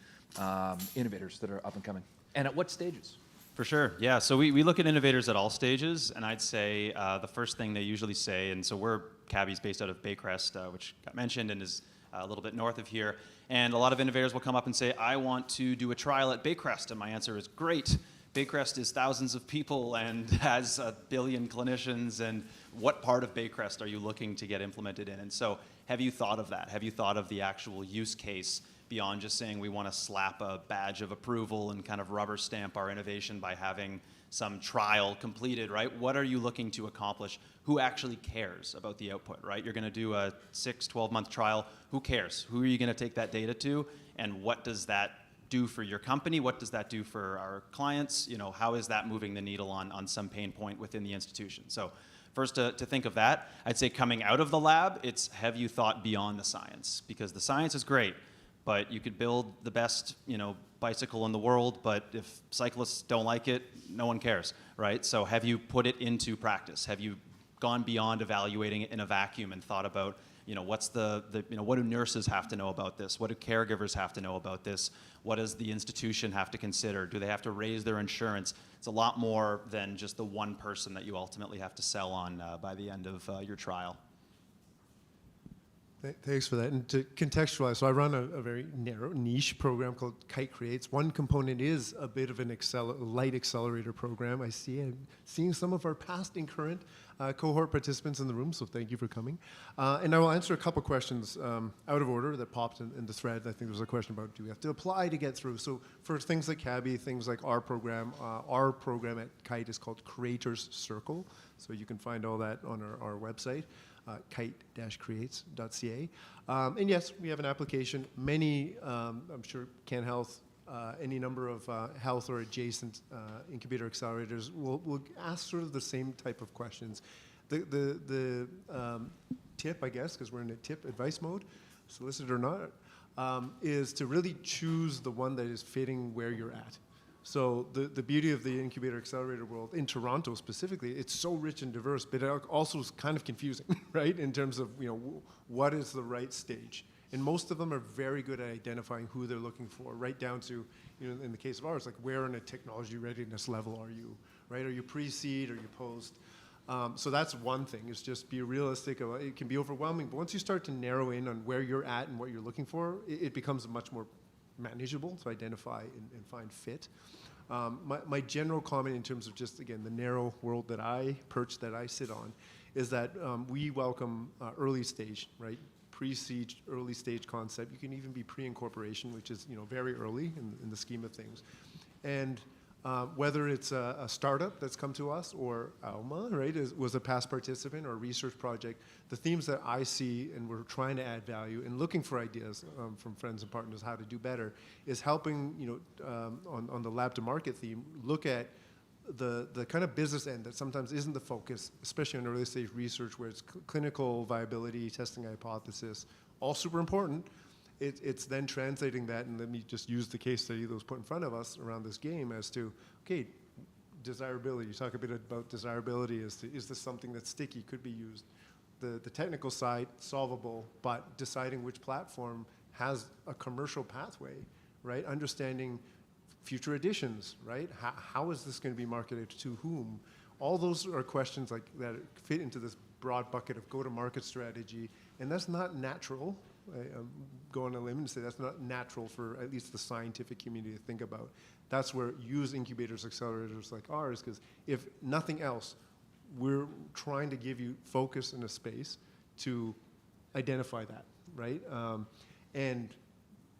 innovators that are up and coming, and at what stages? For sure, yeah. So we look at innovators at all stages, and I'd say the first thing they usually say, and so Cabby's based out of Baycrest, which got mentioned and is a little bit north of here, and a lot of innovators will come up and say, I want to do a trial at Baycrest, and my answer is, great. Baycrest is thousands of people and has 1 billion clinicians, and what part of Baycrest are you looking to get implemented in? And so have you thought of that? Have you thought of the actual use case beyond just saying we want to slap a badge of approval and kind of rubber stamp our innovation by having some trial completed, right? What are you looking to accomplish? Who actually cares about the output, right? You're going to do a 12-month trial. Who cares? Who are you going to take that data to? And what does that do for your company? What does that do for our clients? You know, how is that moving the needle on some pain point within the institution? So first to think of that, I'd say coming out of the lab, it's have you thought beyond the science? Because the science is great, but you could build the best, bicycle in the world, but if cyclists don't like it, no one cares, right? So have you put it into practice? Have you gone beyond evaluating it in a vacuum and thought about, what's what do nurses have to know about this? What do caregivers have to know about this? What does the institution have to consider? Do they have to raise their insurance? It's a lot more than just the one person that you ultimately have to sell on by the end of your trial. Thanks for that. And to contextualize, so I run a very narrow niche program called KITE Creates. One component is a bit of an light accelerator program. I'm seeing some of our past and current cohort participants in the room, so thank you for coming. And I will answer a couple questions out of order that popped in the thread. I think there was a question about, do we have to apply to get through? So for things like Cabby, things like our program at KITE is called Creators Circle. So you can find all that on our website. KITE-creates.ca. And yes, we have an application. Many, I'm sure, CanHealth, any number of health or adjacent incubator accelerators will ask sort of the same type of questions. The tip, I guess, because we're in a tip advice mode, solicit or not, is to really choose the one that is fitting where you're at. So the beauty of the incubator accelerator world, in Toronto specifically, it's so rich and diverse, but it also is kind of confusing, right? In terms of, what is the right stage? And most of them are very good at identifying who they're looking for, right down to, in the case of ours, like where in a technology readiness level are you, right? Are you pre-seed, are you post? So that's one thing, is just be realistic. It can be overwhelming, but once you start to narrow in on where you're at and what you're looking for, it becomes much more manageable to identify and find fit. My general comment in terms of just, again, the narrow world that I sit on is that we welcome early stage, right? Pre-seed, early stage concept. You can even be pre-incorporation, which is very early in the scheme of things. And whether it's a startup that's come to us or Alma, right, was a past participant or a research project, the themes that I see and we're trying to add value and looking for ideas from friends and partners how to do better is helping, on the lab to market theme, look at the kind of business end that sometimes isn't the focus, especially on early stage research where it's clinical viability, testing hypothesis, all super important. It's then translating that, and let me just use the case study that was put in front of us around this game as to, okay, desirability. You talk a bit about desirability. Is this something that's sticky, could be used? The technical side, solvable, but deciding which platform has a commercial pathway, right? Understanding future editions, right? How is this going to be marketed to whom? All those are questions like that fit into this broad bucket of go-to-market strategy, and that's not natural. I'm going on a limb and say that's not natural for at least the scientific community to think about. That's where use incubators, accelerators like ours, because if nothing else, we're trying to give you focus in a space to identify that, right? And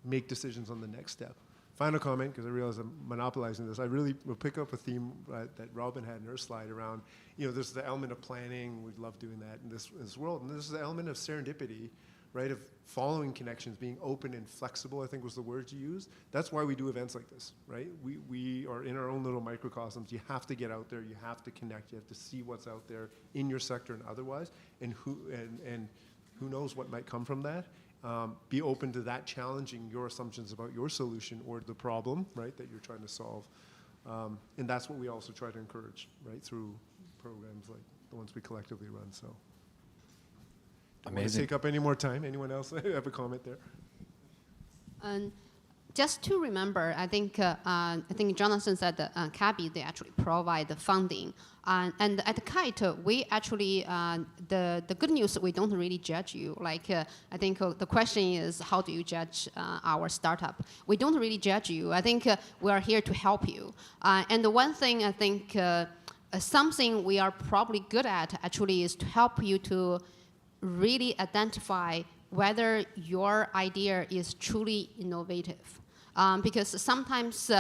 make decisions on the next step. Final comment, because I realize I'm monopolizing this. I really will pick up a theme that Robin had in her slide around, there's the element of planning. We love doing that in this world. And there's the element of serendipity, right, of following connections, being open and flexible, I think was the word you used. That's why we do events like this, right? We are in our own little microcosms. You have to get out there. You have to connect. You have to see what's out there in your sector and otherwise, and who knows what might come from that. Be open to that challenging your assumptions about your solution or the problem, right, that you're trying to solve. And that's what we also try to encourage, right, through programs like the ones we collectively run. So, don't want to take up any more time. Anyone else have a comment there? Just to remember, I think Jonathan said that CABI, they actually provide the funding. And at KITE, we actually, the good news, we don't really judge you. Like, I think the question is, how do you judge our startup? We don't really judge you. I think we are here to help you. And the one thing I think, something we are probably good at actually is to help you to really identify whether your idea is truly innovative. Because sometimes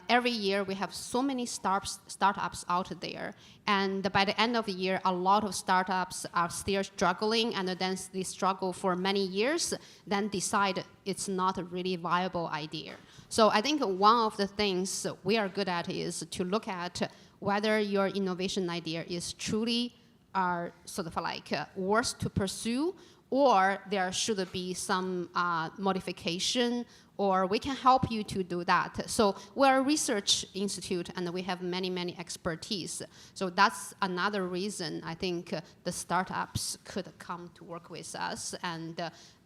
every year we have so many startups out there, and by the end of the year, a lot of startups are still struggling, and then they struggle for many years, then decide it's not a really viable idea. So I think one of the things we are good at is to look at whether your innovation idea is truly sort of like worth to pursue, or there should be some modification, or we can help you to do that. So we're a research institute, and we have many, many expertise. So that's another reason I think the startups could come to work with us, and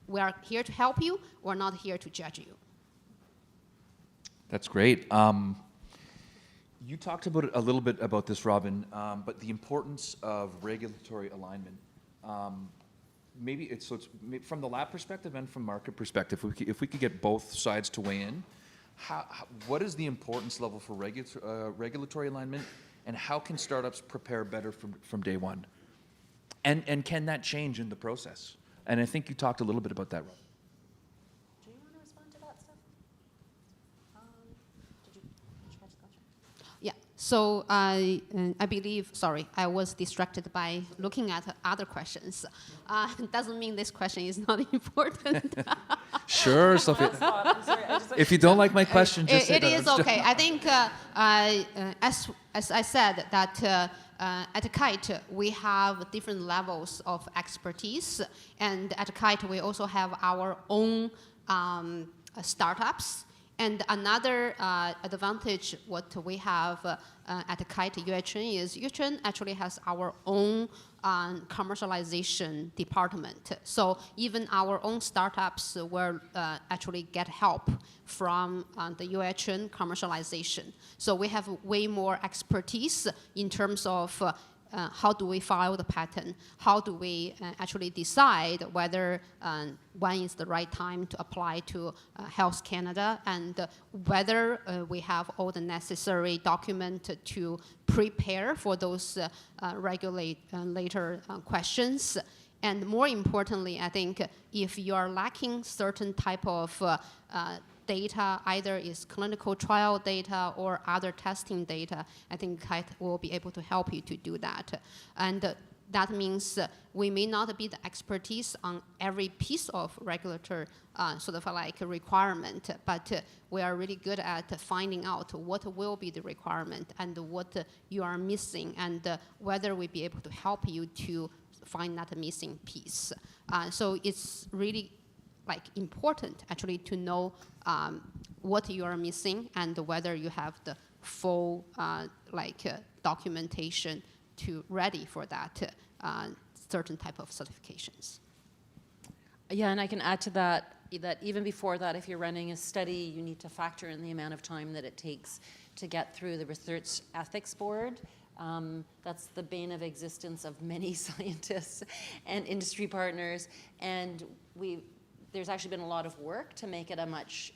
we are here to help you. We're not here to judge you. That's great. You talked about it a little bit about this, Robin, but the importance of regulatory alignment. Maybe it's from the lab perspective and from market perspective. If we could get both sides to weigh in, what is the importance level for regulatory alignment, and how can startups prepare better from day one? And can that change in the process? And I think you talked a little bit about that, Robin. Do you want to respond to that stuff? Did you catch the question? Yeah, so I believe, sorry, I was distracted by looking at other questions. Doesn't mean this question is not important. Sure, so if you don't like my question, just say it that. is okay. I think, as I said, that at KITE, we have different levels of expertise. And at KITE, we also have our own startups. And another advantage what we have at KITE UHN is UHN actually has our own commercialization department. So even our own startups will actually get help from the UHN commercialization. So we have way more expertise in terms of how do we file the patent? How do we actually decide whether when is the right time to apply to Health Canada, and whether we have all the necessary documents to prepare for those regulator questions. And more importantly, I think if you are lacking certain type of data, either is clinical trial data or other testing data, I think KITE will be able to help you to do that. And that means we may not be the expertise on every piece of regulatory sort of like a requirement, but we are really good at finding out what will be the requirement and what you are missing, and whether we be able to help you to find that missing piece. So it's really important actually to know what you are missing and whether you have the full documentation to ready for that certain type of certifications. Yeah, and I can add to that. that even before that, if you're running a study, you need to factor in the amount of time that it takes to get through the Research Ethics Board. That's the bane of existence of many scientists and industry partners. And there's actually been a lot of work to make it a much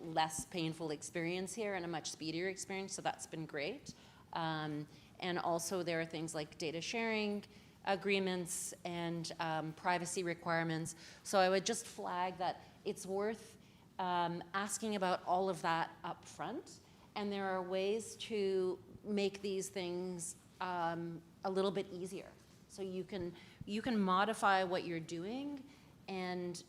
less painful experience here and a much speedier experience, so that's been great. And also there are things like data sharing agreements and privacy requirements. So I would just flag that it's worth asking about all of that up front. And there are ways to make these things a little bit easier. So you can modify what you're doing and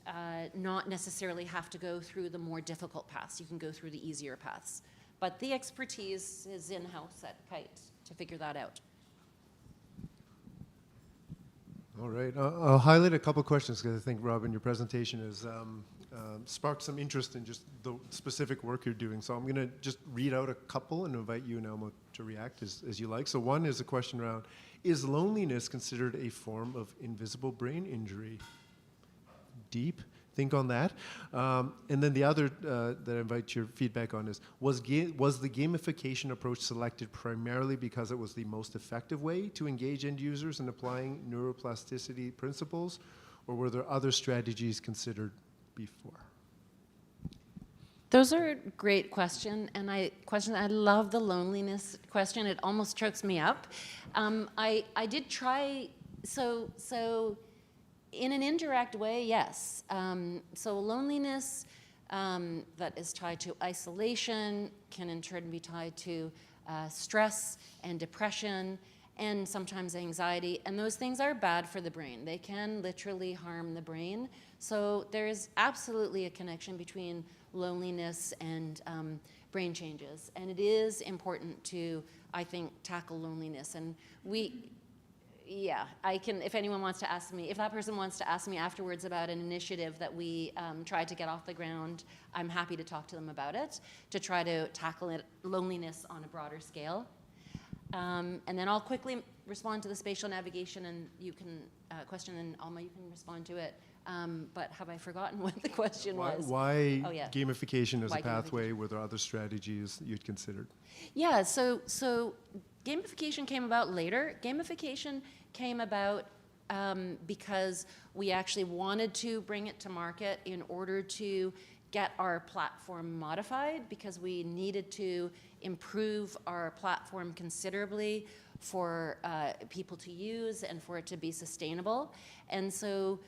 not necessarily have to go through the more difficult paths. You can go through the easier paths. But the expertise is in-house at KITE to figure that out. All right, I'll highlight a couple questions because I think, Robin, your presentation has sparked some interest in just the specific work you're doing. So I'm going to just read out a couple and invite you and Elmo to react as you like. So one is a question around, is loneliness considered a form of invisible brain injury? Deep. Think on that. And then the other that I invite your feedback on is, was the gamification approach selected primarily because it was the most effective way to engage end users in applying neuroplasticity principles, or were there other strategies considered before? Those are great questions, and I love the loneliness question. It almost chokes me up. I did try, so in an indirect way, yes. So loneliness that is tied to isolation can in turn be tied to stress and depression and sometimes anxiety, and those things are bad for the brain. They can literally harm the brain. So there is absolutely a connection between loneliness and brain changes, and it is important to, I think, tackle loneliness. And yeah, I can, if anyone wants to ask me, if that person wants to ask me afterwards about an initiative that we tried to get off the ground, I'm happy to talk to them about it, to try to tackle loneliness on a broader scale. And then I'll quickly respond to the spatial navigation, and you can question, and Alma, you can respond to it. But have I forgotten what the question was? Why Oh, yeah. gamification as Why a pathway? Were there other strategies you'd considered? Yeah, so gamification came about later. Gamification came about because we actually wanted to bring it to market in order to get our platform modified, because we needed to improve our platform considerably for people to use and for it to be sustainable. And so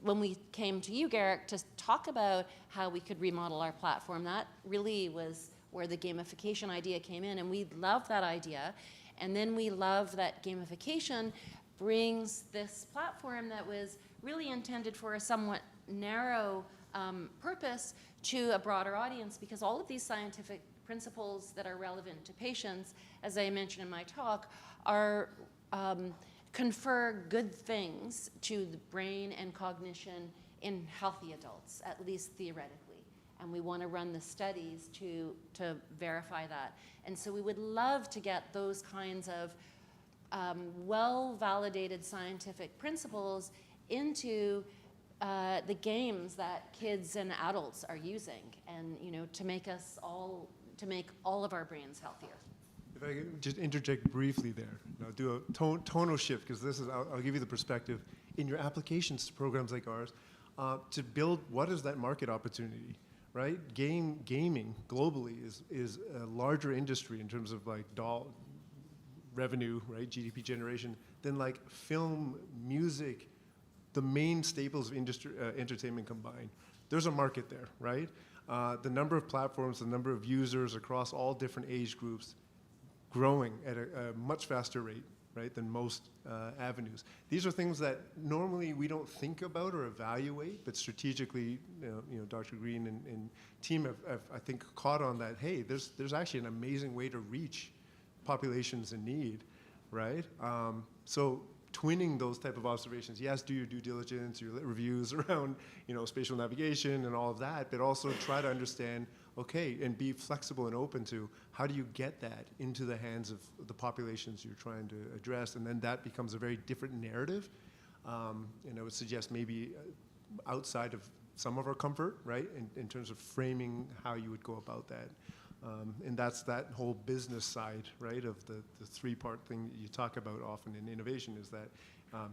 when we came to you, Garrick, to talk about how we could remodel our platform, that really was where the gamification idea came in, and we love that idea. And then we love that gamification brings this platform that was really intended for a somewhat narrow purpose to a broader audience, because all of these scientific principles that are relevant to patients, as I mentioned in my talk, are confer good things to the brain and cognition in healthy adults, at least theoretically. And we want to run the studies to verify that. And so we would love to get those kinds of well-validated scientific principles into the games that kids and adults are using, and to make all of our brains healthier. If I could just interject briefly there, do a tonal shift, because this is, I'll give you the perspective. In your applications to programs like ours, to build, what is that market opportunity, right? Gaming globally is a larger industry in terms of like revenue, right? GDP generation, than like film, music, the main staples of industry, entertainment combined. There's a market there, right? The number of platforms, the number of users across all different age groups, growing at a much faster rate, right, than most avenues. These are things that normally we don't think about or evaluate, but strategically, Dr. Green and team have, I think, caught on that. Hey, there's actually an amazing way to reach populations in need, right? So twinning those type of observations, yes, do your due diligence, your reviews around, spatial navigation and all of that, but also try to understand, okay, and be flexible and open to how do you get that into the hands of the populations you're trying to address, and then that becomes a very different narrative. And I would suggest maybe outside of some of our comfort, right, in terms of framing how you would go about that. And that's that whole business side, right, of the three-part thing that you talk about often in innovation is that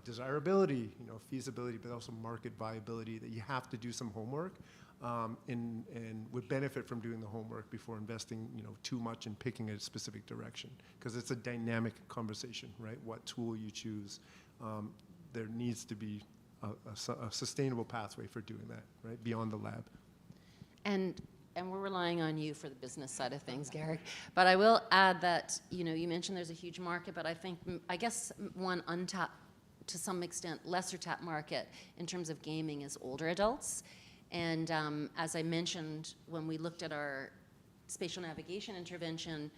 desirability, feasibility, but also market viability, that you have to do some homework and would benefit from doing the homework before investing, too much in picking a specific direction. Because it's a dynamic conversation, right? What tool you choose, there needs to be a sustainable pathway for doing that, right, beyond the lab. And we're relying on you for the business side of things, Garrick. But I will add that, you mentioned there's a huge market, but I guess one untapped, to some extent, lesser tapped market in terms of gaming is older adults. And as I mentioned, when we looked at our spatial navigation intervention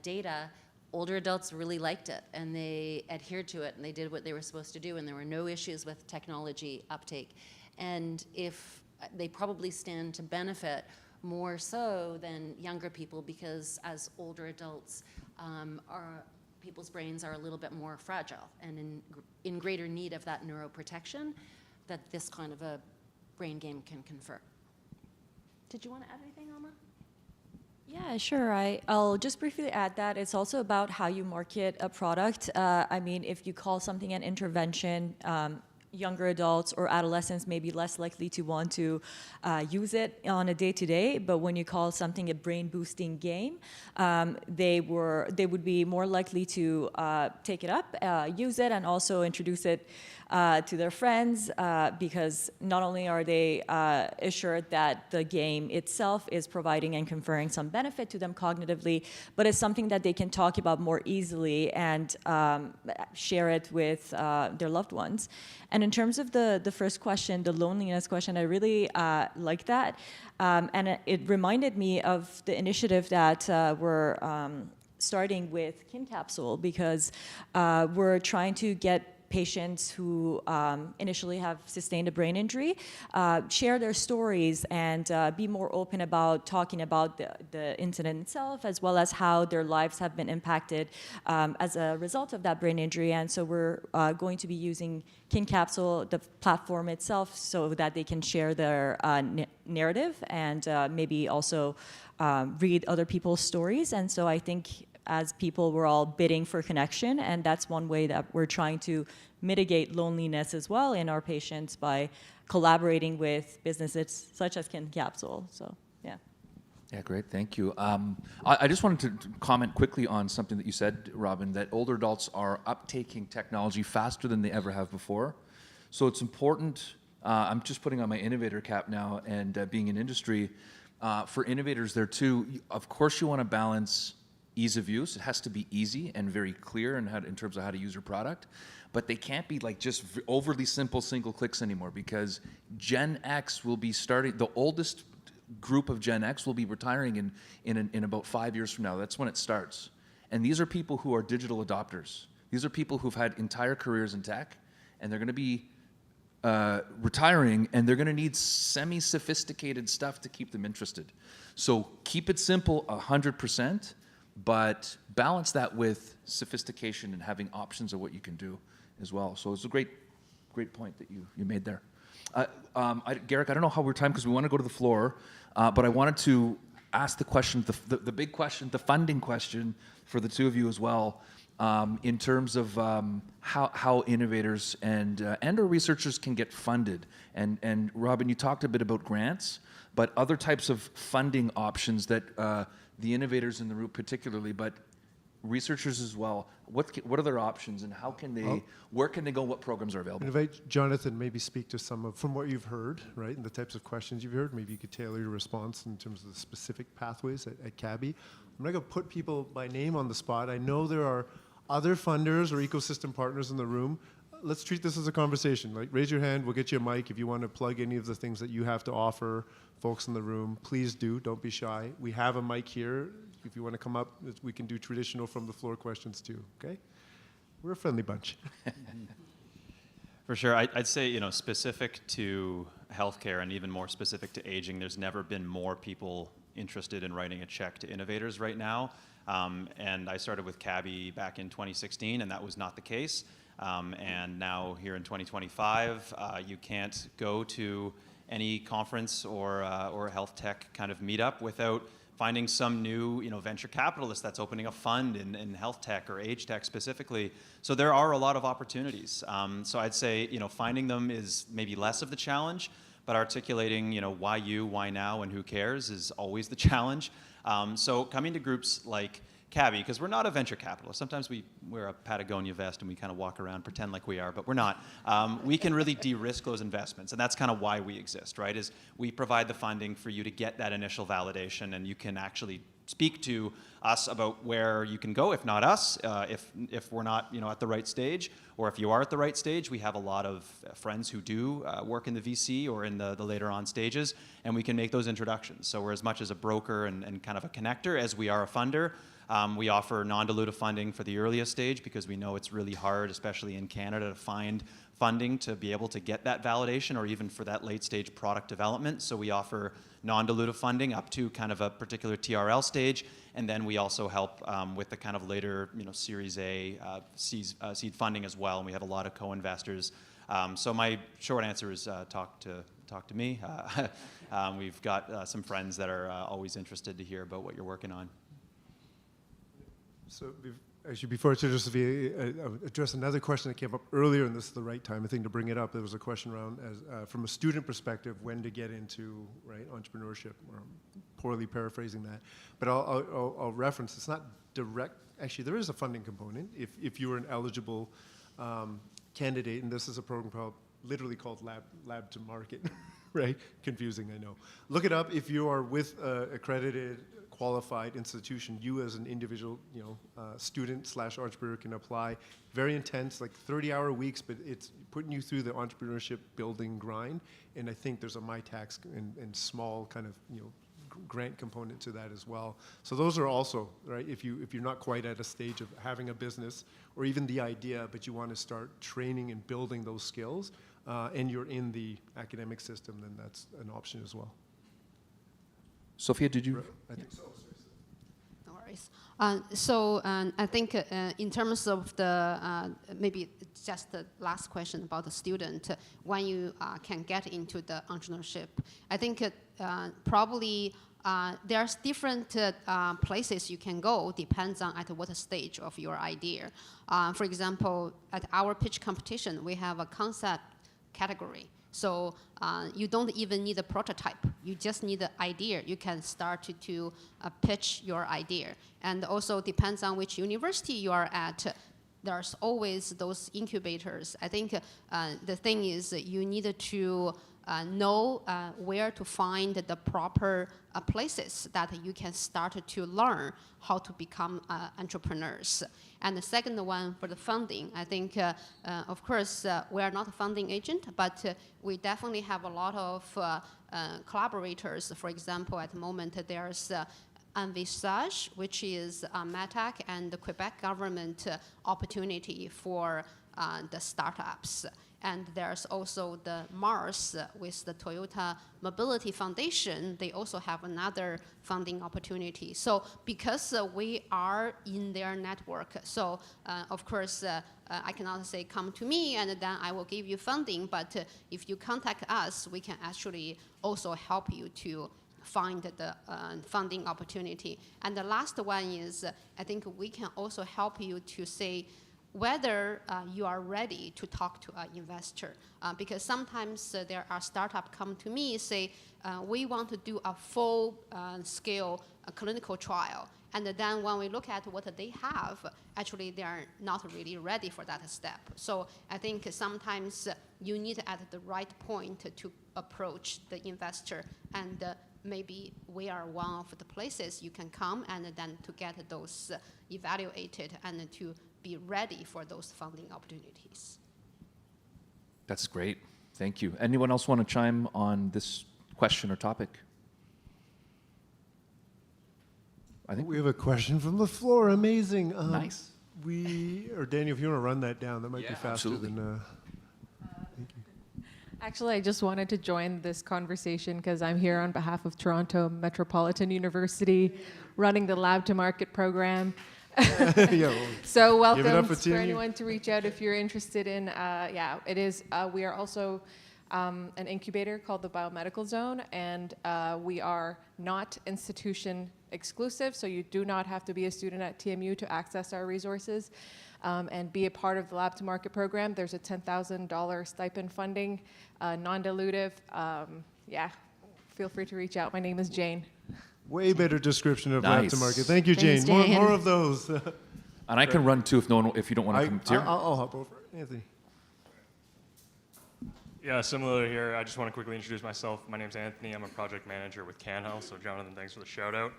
data, older adults really liked it, and they adhered to it, and they did what they were supposed to do, and there were no issues with technology uptake. And if they probably stand to benefit more so than younger people, because as older adults, people's brains are a little bit more fragile and in greater need of that neuroprotection that this kind of a brain game can confer. Did you want to add anything, Alma? Yeah, sure. I'll just briefly add that it's also about how you market a product. I mean, if you call something an intervention, younger adults or adolescents may be less likely to want to use it on a day-to-day, but when you call something a brain-boosting game, they would be more likely to take it up, use it, and also introduce it to their friends, because not only are they assured that the game itself is providing and conferring some benefit to them cognitively, but it's something that they can talk about more easily and share it with their loved ones. And in terms of the first question, the loneliness question, I really like that. And it reminded me of the initiative that we're starting with KINCapsule, because we're trying to get patients who initially have sustained a brain injury share their stories and be more open about talking about the incident itself, as well as how their lives have been impacted as a result of that brain injury. And so we're going to be using KINCapsule, the platform itself, so that they can share their narrative and maybe also read other people's stories. And so I think as people, we're all bidding for connection, and that's one way that we're trying to mitigate loneliness as well in our patients by collaborating with businesses such as KINCapsule. So, yeah. Yeah, great, thank you. I just wanted to comment quickly on something that you said, Robin, that older adults are uptaking technology faster than they ever have before. So it's important, I'm just putting on my innovator cap now, and being in industry, for innovators there too, of course you want to balance ease of use. It has to be easy and very clear in terms of how to use your product, but they can't be like just overly simple single clicks anymore, because Gen X will be starting, the oldest group of Gen X will be retiring in about 5 years from now. That's when it starts. And these are people who are digital adopters. These are people who've had entire careers in tech, and they're going to be retiring, and they're going to need semi-sophisticated stuff to keep them interested. So keep it simple 100%, but balance that with sophistication and having options of what you can do as well. So it's a great point that you made there. Garrick, I don't know how we're timed because we want to go to the floor, but I wanted to ask the question, the big question, the funding question for the two of you as well, in terms of how innovators and or researchers can get funded. And Robin, you talked a bit about grants, but other types of funding options that the innovators in the room particularly, but researchers as well. What are their options, and how can they? Where can they go? What programs are available? Invite Jonathan, maybe speak to some of from what you've heard, right, and the types of questions you've heard. Maybe you could tailor your response in terms of the specific pathways at CABI. I'm not going to put people by name on the spot. I know there are other funders or ecosystem partners in the room. Let's treat this as a conversation. Like, raise your hand. We'll get you a mic if you want to plug any of the things that you have to offer. Folks in the room, please do. Don't be shy. We have a mic here. If you want to come up, we can do traditional from the floor questions too. Okay? We're a friendly bunch. For sure, I'd say, specific to healthcare and even more specific to aging, there's never been more people interested in writing a check to innovators right now. And I started with CABI back in 2016, and that was not the case. And now here in 2025, you can't go to any conference or health tech kind of meetup without finding some new, venture capitalist that's opening a fund in health tech or age tech specifically. So there are a lot of opportunities. So I'd say, finding them is maybe less of the challenge, but articulating, why you, why now, and who cares is always the challenge. So coming to groups like KITE, because we're not a venture capitalist. Sometimes we wear a Patagonia vest and we kind of walk around, pretend like we are, but we're not. We can really de-risk those investments, and that's kind of why we exist, right? Is we provide the funding for you to get that initial validation, and you can actually speak to us about where you can go, if not us, if we're not, at the right stage, or if you are at the right stage. We have a lot of friends who do work in the VC or in the later on stages, and we can make those introductions. So we're as much as a broker and kind of a connector as we are a funder. We offer non-dilutive funding for the earliest stage because we know it's really hard, especially in Canada, to find funding to be able to get that validation or even for that late stage product development. So we offer non-dilutive funding up to kind of a particular TRL stage, and then we also help with the kind of later, Series A, seed funding as well, and we have a lot of co-investors. So my short answer is talk to me. We've got some friends that are always interested to hear about what you're working on. So actually, before I just address another question that came up earlier, and this is the right time, I think, to bring it up. There was a question around, from a student perspective, when to get into entrepreneurship. Or I'm poorly paraphrasing that, but I'll reference. It's not direct. Actually, there is a funding component if you are an eligible candidate, and this is a program literally called Lab to Market. Right? Confusing, I know. Look it up. If you are with accredited, qualified institution, you as an individual, student/entrepreneur can apply. Very intense, like 30-hour weeks, but it's putting you through the entrepreneurship building grind. And I think there's a MyTax and small kind of, grant component to that as well. So those are also, right, if you're not quite at a stage of having a business or even the idea, but you want to start training and building those skills, and you're in the academic system, then that's an option as well. Sophia, did you? I think so. No worries. I think in terms of the, maybe just the last question about the student, when you can get into the entrepreneurship, I think probably there's different places you can go, depends on at what stage of your idea. For example, at our pitch competition, we have a concept category. So you don't even need a prototype. You just need an idea. You can start to pitch your idea. And also depends on which university you are at. There's always those incubators. I think the thing is you need to know where to find the proper places that you can start to learn how to become entrepreneurs. And the second one for the funding, I think, of course, we are not a funding agent, but we definitely have a lot of collaborators. For example, at the moment, there's Envisage, which is MATAC and the Quebec government opportunity for the startups. And there's also the Mars with the Toyota Mobility Foundation. They also have another funding opportunity. So because we are in their network, so of course, I cannot say come to me and then I will give you funding, but if you contact us, we can actually also help you to find the funding opportunity. And the last one is, I think we can also help you to say, whether you are ready to talk to an investor. Because sometimes there are startups come to me say, we want to do a full scale clinical trial. And then when we look at what they have, actually they are not really ready for that step. So I think sometimes you need at the right point to approach the investor, and maybe we are one of the places you can come and then to get those evaluated and to be ready for those funding opportunities. That's great. Thank you. Anyone else want to chime on this question or topic? I think we have a question from the floor. Amazing. Nice. Or Daniel, if you want to run that down, that might be faster absolutely. than. Thank you. Actually, I just wanted to join this conversation because I'm here on behalf of Toronto Metropolitan University, running the Lab to Market program. Yeah, well, So Give it up welcome for for TMU. anyone to reach out if you're interested in, yeah, it is, we are also an incubator called the Biomedical Zone, and we are not institution exclusive, so you do not have to be a student at TMU to access our resources and be a part of the Lab to Market program. There's a $10,000 stipend funding, non-dilutive. Yeah, feel free to reach out. My name is Jane. way better description of lab to Nice. market. Thank you, Jane. Thanks, More, Jane. more of those. And I can run too if you don't want to come here. I'll hop over. Anthony. Yeah, similar here. I just want to quickly introduce myself. My name's Anthony. I'm a project manager with CanHealth. So Jonathan, thanks for the shout out.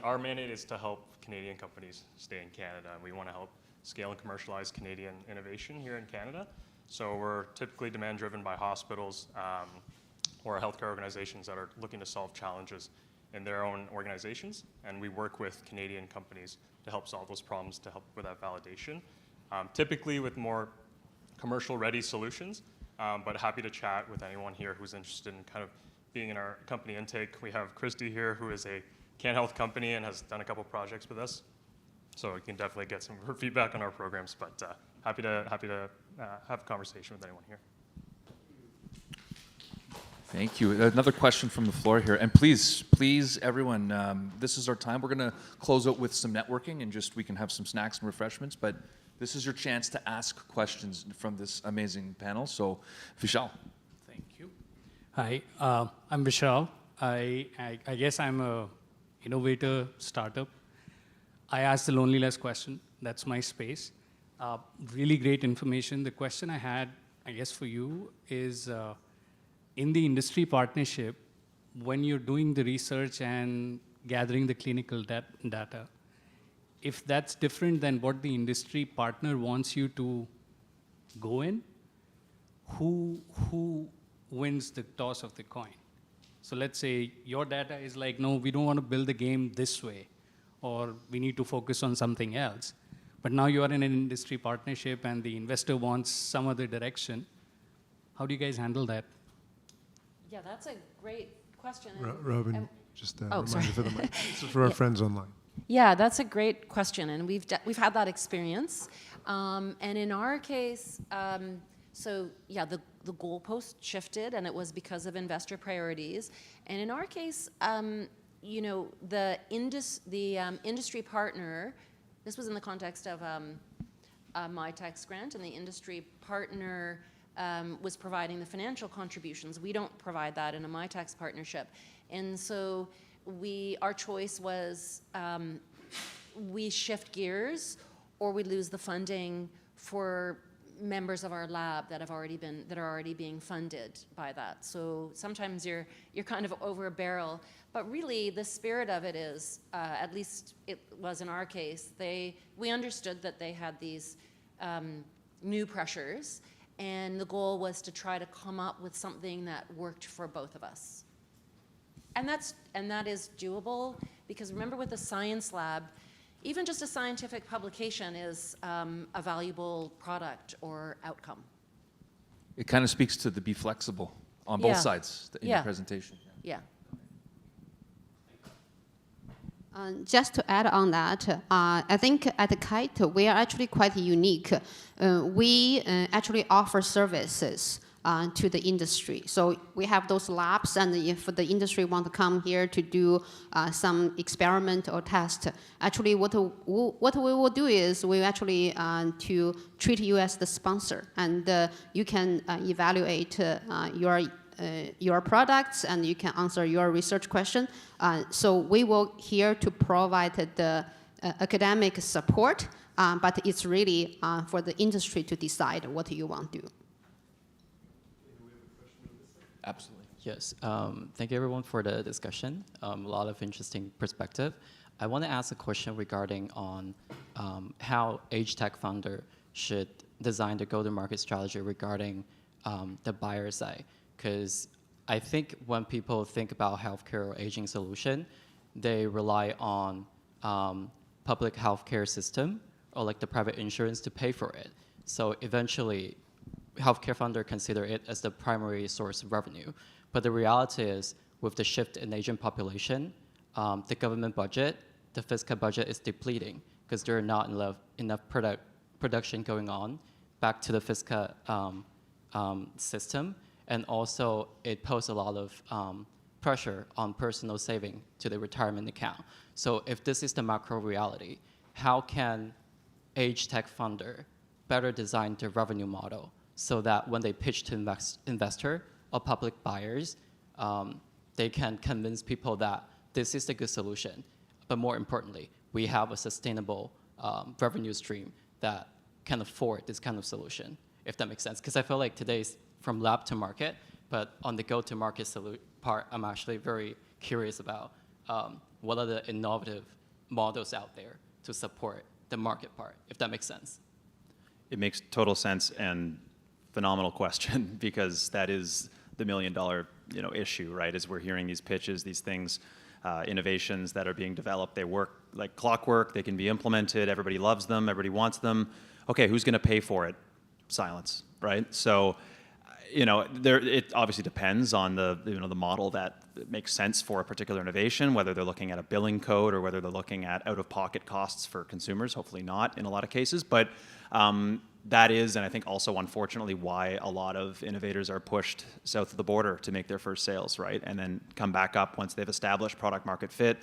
Our mandate is to help Canadian companies stay in Canada. We want to help scale and commercialize Canadian innovation here in Canada. So we're typically demand driven by hospitals or healthcare organizations that are looking to solve challenges in their own organizations. And we work with Canadian companies to help solve those problems, to help with that validation. Typically with more commercial ready solutions, but happy to chat with anyone here who's interested in kind of being in our company intake. We have Christy here, who is a CanHealth company and has done a couple projects with us. So we can definitely get some of her feedback on our programs, but happy to have a conversation with anyone here. Thank you. Another question from the floor here. And please, everyone, this is our time. We're going to close out with some networking and just we can have some snacks and refreshments, but this is your chance to ask questions from this amazing panel. So, Vishal. Thank you. Hi, I'm Vishal. I guess I'm a innovator startup. I asked the loneliness question. That's my space. Really great information. The question I had, I guess, for you is in the industry partnership, when you're doing the research and gathering the clinical data, if that's different than what the industry partner wants you to go in, who wins the toss of the coin? So let's say your data is like, no, we don't want to build the game this way, or we need to focus on something else. But now you are in an industry partnership and the investor wants some other direction. How do you guys handle that? Yeah, that's a great question. Robin, just a Oh, reminder sorry. for the mic. This is for our friends online. Yeah, that's a great question, and we've had that experience. And in our case, so yeah, the goalpost shifted, and it was because of investor priorities. And in our case, you know, the industry partner. This was in the context of a MyTax grant, and the industry partner was providing the financial contributions. We don't provide that in a MyTax partnership, and so our choice was we shift gears or we lose the funding for members of our lab that are already being funded by that. So sometimes you're kind of over a barrel, but really the spirit of it is, at least it was in our case, we understood that they had these new pressures, and the goal was to try to come up with something that worked for both of us. And that is doable, because remember, with the science lab, even just a scientific publication is a valuable product or outcome. It kind of speaks to the be flexible on both Yeah. sides in Yeah. your presentation. Yeah. Just to add on that, I think at KITE, we are actually quite unique. We actually offer services to the industry. So we have those labs, and if the industry want to come here to do some experiment or test, actually what we will do is we actually to treat you as the sponsor, and you can evaluate your products, and you can answer your research question. So we will here to provide the academic support, but it's really for the industry to decide what you want to do. Absolutely. Yes, thank you everyone for the discussion. A lot of interesting perspective. I want to ask a question regarding on how age tech founder should design the go-to-market strategy regarding the buyer side. Because I think when people think about healthcare or aging solution, they rely on public healthcare system or like the private insurance to pay for it. So eventually, healthcare funder consider it as the primary source of revenue. But the reality is, with the shift in aging population, the government budget the fiscal budget is depleting because there are not enough production going on back to the fiscal system. And also, it poses a lot of pressure on personal saving to the retirement account. So if this is the macro reality, how can age tech funder better design their revenue model so that when they pitch to investor or public buyers, they can convince people that this is a good solution. But more importantly, we have a sustainable revenue stream that can afford this kind of solution, if that makes sense. Because I feel like today's from lab to market, but on the go-to-market part, I'm actually very curious about what are the innovative models out there to support the market part, if that makes sense. It makes total sense and phenomenal question because that is the $1 million issue, right? As we're hearing these pitches, these things, innovations that are being developed, they work like clockwork, they can be implemented, everybody loves them, everybody wants them. Okay, who's going to pay for it? Silence, right? So, it obviously depends on the model that makes sense for a particular innovation, whether they're looking at a billing code or whether they're looking at out-of-pocket costs for consumers. Hopefully not in a lot of cases, but that is, and I think also unfortunately, why a lot of innovators are pushed south of the border to make their first sales, right, and then come back up once they've established product market fit.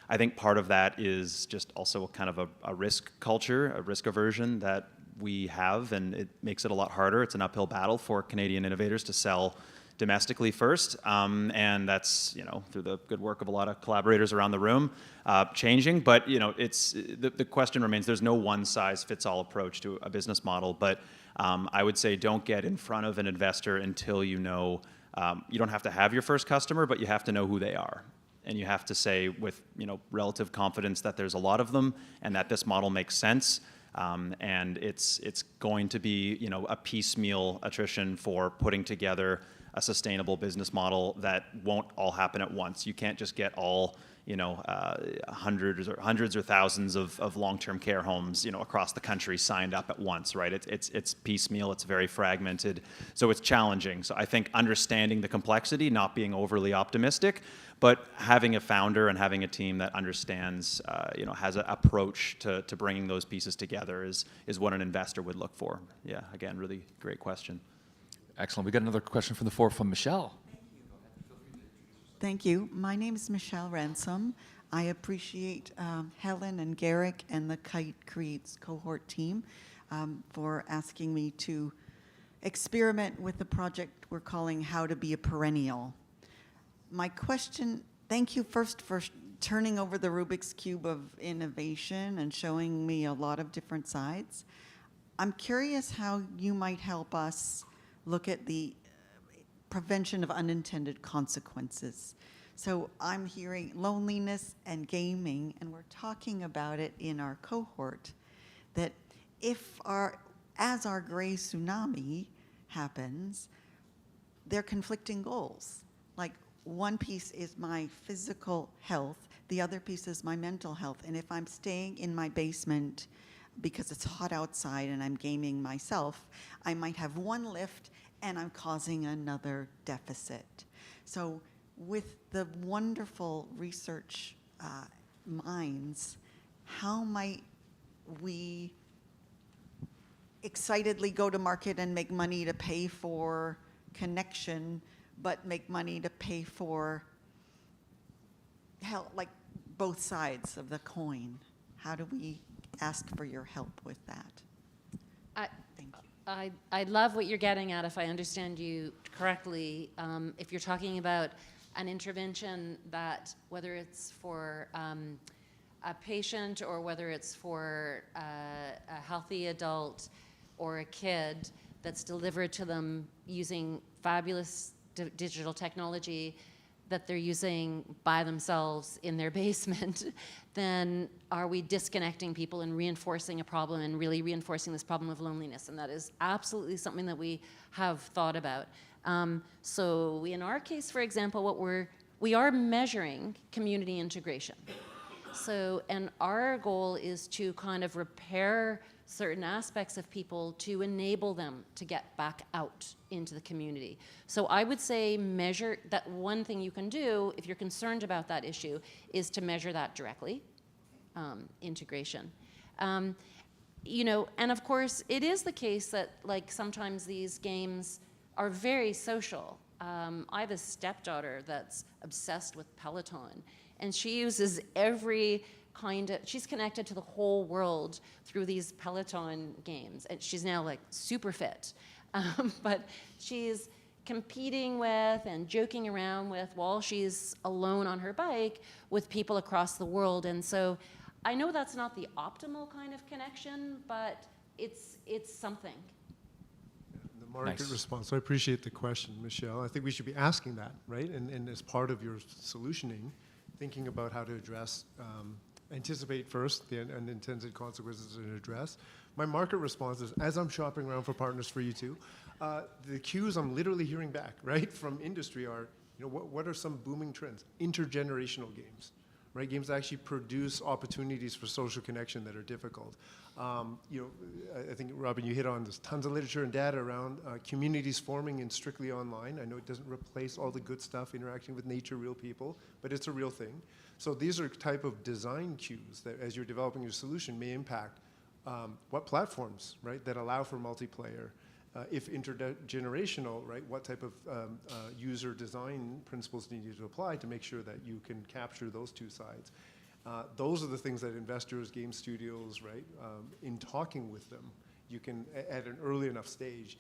I think part of that is just also kind of a risk culture, a risk aversion that we have, and it makes it a lot harder. It's an uphill battle for Canadian innovators to sell domestically first, and that's through the good work of a lot of collaborators around the room, changing. But it's the question remains. There's no one-size-fits-all approach to a business model. But I would say don't get in front of an investor until you know. You don't have to have your first customer, but you have to know who they are. And you have to say with relative confidence that there's a lot of them and that this model makes sense. And it's going to be a piecemeal attrition for putting together a sustainable business model that won't all happen at once. You can't just get all hundreds or thousands of long-term care homes across the country signed up at once, right? It's piecemeal. It's very fragmented, so it's challenging. So I think understanding the complexity, not being overly optimistic, but having a founder and having a team that understands, has an approach to bringing those pieces together is what an investor would look for. Yeah, again, really great question. Excellent. We got another question from the floor from Michelle. Thank you. My name is Michelle Ransom. I appreciate Helen and Garrick and the KITE Creates cohort team for asking me to experiment with the project we're calling How to Be a Perennial. My question, thank you first for turning over the Rubik's Cube of innovation and showing me a lot of different sides. I'm curious how you might help us look at the prevention of unintended consequences. So I'm hearing loneliness and gaming, and we're talking about it in our cohort, that as our gray tsunami happens, they're conflicting goals. Like one piece is my physical health, the other piece is my mental health. And if I'm staying in my basement because it's hot outside and I'm gaming myself, I might have one lift and I'm causing another deficit. So with the wonderful research minds, how might we excitedly go to market and make money to pay for connection, but make money to pay for help, like both sides of the coin? How do we ask for your help with that? Thank you. I love what you're getting at, if I understand you correctly. If you're talking about an intervention that, whether it's for a patient or whether it's for a healthy adult or a kid, that's delivered to them using fabulous digital technology that they're using by themselves in their basement, then are we disconnecting people and reinforcing a problem and really reinforcing this problem of loneliness? And that is absolutely something that we have thought about. So in our case, for example, we are measuring community integration. So, and our goal is to kind of repair certain aspects of people to enable them to get back out into the community. So I would say measure that. One thing you can do if you're concerned about that issue is to measure that directly. integration. You know, and of course, it is the case that like sometimes these games are very social. I have a stepdaughter that's obsessed with Peloton, and she uses every kind of, she's connected to the whole world through these Peloton games, and she's now like super fit. But she's competing with and joking around with while she's alone on her bike with people across the world. And so I know that's not the optimal kind of connection, but it's something. The market Nice. response. So I appreciate the question, Michelle. I think we should be asking that, right? And as part of your solutioning, thinking about how to address, anticipate first the unintended consequences and address. My market response is, as I'm shopping around for partners for you too, the cues I'm literally hearing back, right, from industry are, you know, what are some booming trends? Intergenerational games, right? Games that actually produce opportunities for social connection that are difficult. You know, I think, Robin, you hit on this. Tons of literature and data around communities forming in strictly online. I know it doesn't replace all the good stuff, interacting with nature, real people, but it's a real thing. So these are type of design cues that, as you're developing your solution, may impact what platforms, right, that allow for multiplayer. If intergenerational, right, what type of user design principles need you to apply to make sure that you can capture those two sides. Those are the things that investors, game studios, right, in talking with them, you can, at an early enough stage,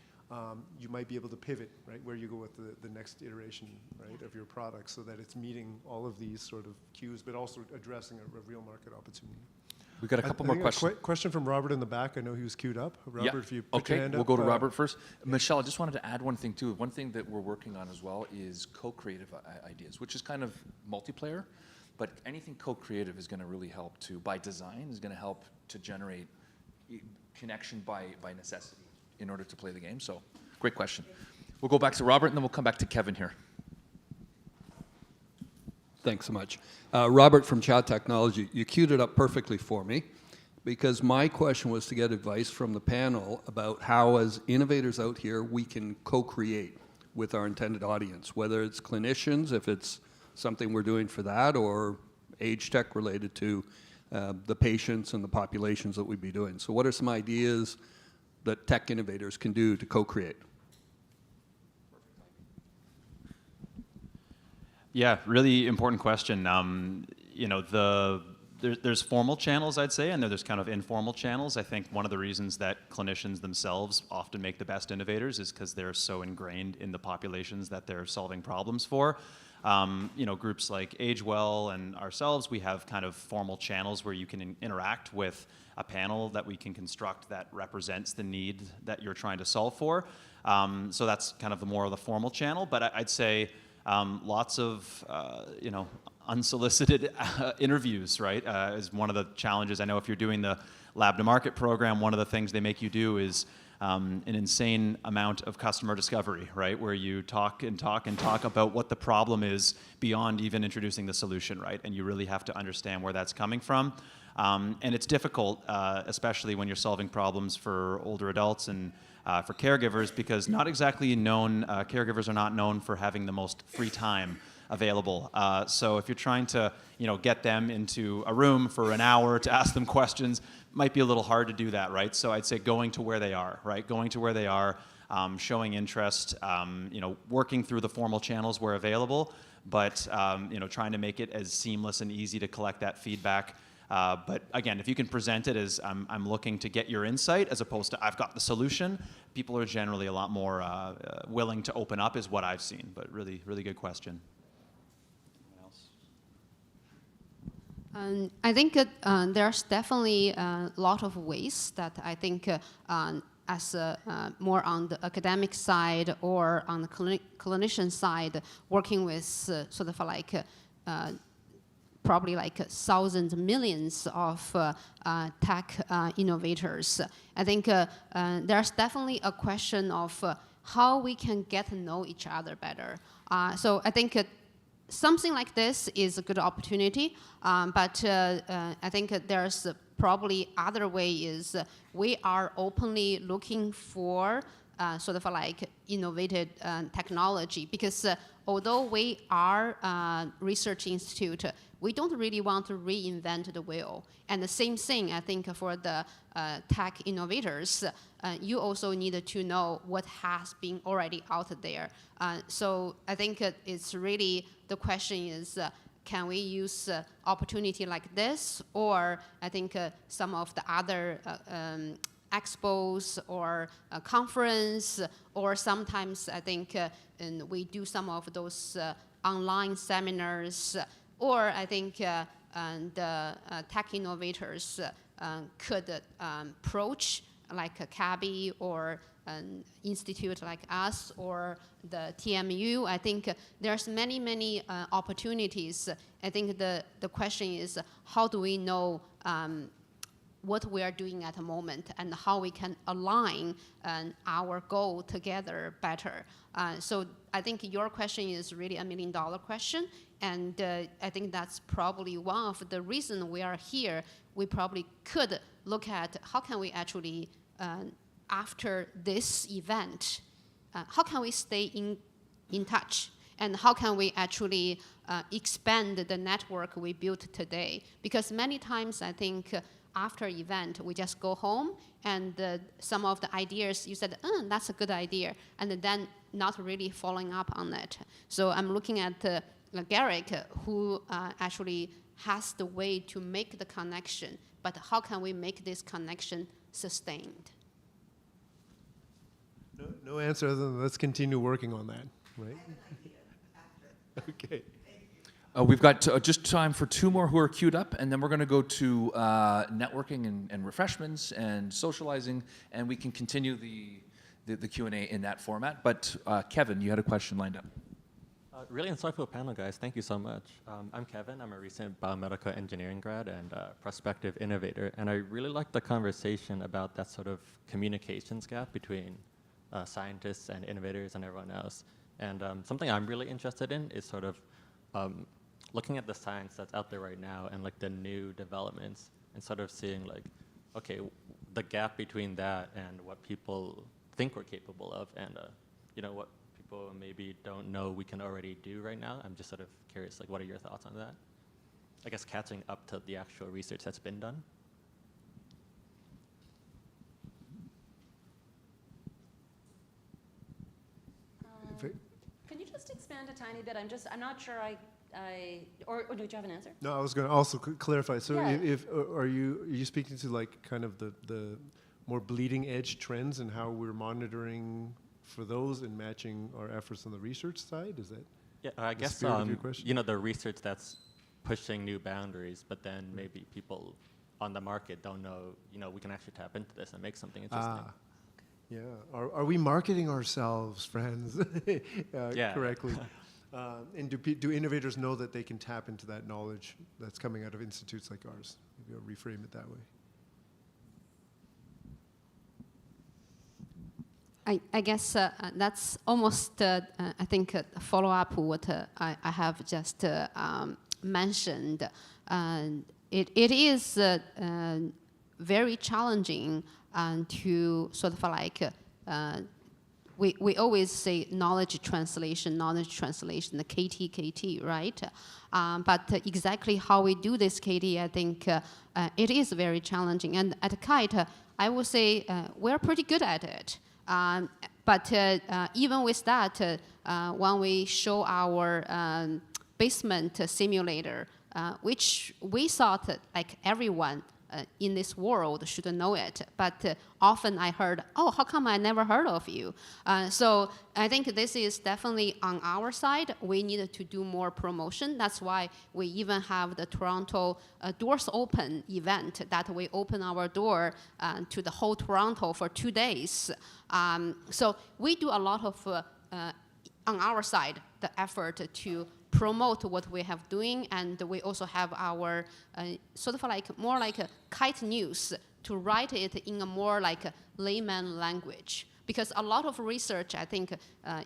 you might be able to pivot, right, where you go with the next iteration, right, of your product so that it's meeting all of these sort of cues, but also addressing a real market opportunity. We've got a couple more questions. Question from Robert in the back. I know he was queued up. Robert, Yeah. if you put your hand We'll up. go to Robert first. Michelle, I just wanted to add one thing too. One thing that we're working on as well is co-creative ideas, which is kind of multiplayer, but anything co-creative is going to really help to, by design, is going to help to generate connection by necessity in order to play the game. So, great question. We'll go back to Robert, and then we'll come back to Kevin here. Thanks so much. Robert from Chat Technology, you queued it up perfectly for me because my question was to get advice from the panel about how, as innovators out here, we can co-create with our intended audience, whether it's clinicians, if it's something we're doing for that, or age tech related to the patients and the populations that we'd be doing. So what are some ideas that tech innovators can do to co-create? Yeah, really important question. You know, there's formal channels, I'd say, and there's kind of informal channels. I think one of the reasons that clinicians themselves often make the best innovators is because they're so ingrained in the populations that they're solving problems for. You know, groups like AgeWell and ourselves, we have kind of formal channels where you can interact with a panel that we can construct that represents the need that you're trying to solve for. So that's kind of the more of the formal channel, but I'd say lots of, you know, unsolicited interviews, right, is one of the challenges. I know if you're doing the Lab to Market program, one of the things they make you do is an insane amount of customer discovery, right, where you talk and talk and talk about what the problem is beyond even introducing the solution, right, and you really have to understand where that's coming from. And it's difficult, especially when you're solving problems for older adults and for caregivers, because not exactly known, caregivers are not known for having the most free time available. So if you're trying to, you know, get them into a room for an hour to ask them questions, might be a little hard to do that, right? So I'd say going to where they are, right? Going to where they are, showing interest, you know, working through the formal channels where available, but, you know, trying to make it as seamless and easy to collect that feedback. But again, if you can present it as I'm looking to get your insight as opposed to I've got the solution, people are generally a lot more willing to open up is what I've seen, but really, really good question. I think there's definitely a lot of ways that I think as more on the academic side or on the clinician side, working with sort of like probably like thousands, millions of tech innovators. I think there's definitely a question of how we can get to know each other better. So I think something like this is a good opportunity, but I think there's probably other way is we are openly looking for sort of like innovative technology, because although we are a research institute, we don't really want to reinvent the wheel. And the same thing, I think, for the tech innovators, you also need to know what has been already out there. So I think it's really, the question is, can we use opportunity like this, or I think some of the other expos or a conference, or sometimes I think and we do some of those online seminars, or I think the tech innovators could approach like a CABI or an institute like us or the TMU. I think there's many opportunities. I think the question is, how do we know what we are doing at the moment and how we can align our goal together better. So I think your question is really $1 million question, and I think that's probably one of the reasons we are here. We probably could look at how can we actually, after this event, how can we stay in touch, and how can we actually expand the network we built today? Because many times I think after event, we just go home, and some of the ideas you said, that's a good idea, and then not really following up on it. So I'm looking at Garrick, who actually has the way to make the connection, but how can we make this connection sustained? No answer other than let's continue working on that, right? Okay. We've got just time for 2 more who are queued up, and then we're going to go to networking and refreshments and socializing, and we can continue the Q&A in that format. But Kevin, you had a question lined up. Really insightful panel, guys. Thank you so much. I'm Kevin. I'm a recent biomedical engineering grad and prospective innovator, and I really like the conversation about that sort of communications gap between scientists and innovators and everyone else. And something I'm really interested in is sort of looking at the science that's out there right now and like the new developments, and sort of seeing like, okay, the gap between that and what people think we're capable of, and you know, what people maybe don't know we can already do right now. I'm just sort of curious, like, what are your thoughts on that? I guess catching up to the actual research that's been done. Can you just expand a tiny bit? I'm not sure or do you have an answer? No, I was going to also clarify. So, Yeah. Are you speaking to like kind of the more bleeding edge trends and how we're monitoring for those and matching our efforts on the research side? Is that? Yeah, I the guess spirit of your question? you know, the research that's pushing new boundaries, but then maybe people on the market don't know, you know, we can actually tap into this and make something interesting. Yeah. Are we marketing ourselves, friends, correctly? And do innovators know that they can tap into that knowledge that's coming out of institutes like ours? Maybe I'll reframe it that way. I guess that's almost, I think, a follow-up what I have just mentioned. It is very challenging to sort of like, we always say knowledge translation, the KT, right? But exactly how we do this KT, I think it is very challenging. And at KITE, I would say we're pretty good at it. But even with that, when we show our basement simulator, which we thought like everyone in this world should know it, but often I heard, oh, how come I never heard of you? So I think this is definitely on our side. We need to do more promotion. That's why we even have the Toronto Doors Open event, that we open our door to the whole Toronto for 2 days. So we do a lot of, on our side, the effort to promote what we have doing, and we also have our sort of like more like a KITE news to write it in a more like a layman language. Because a lot of research, I think, I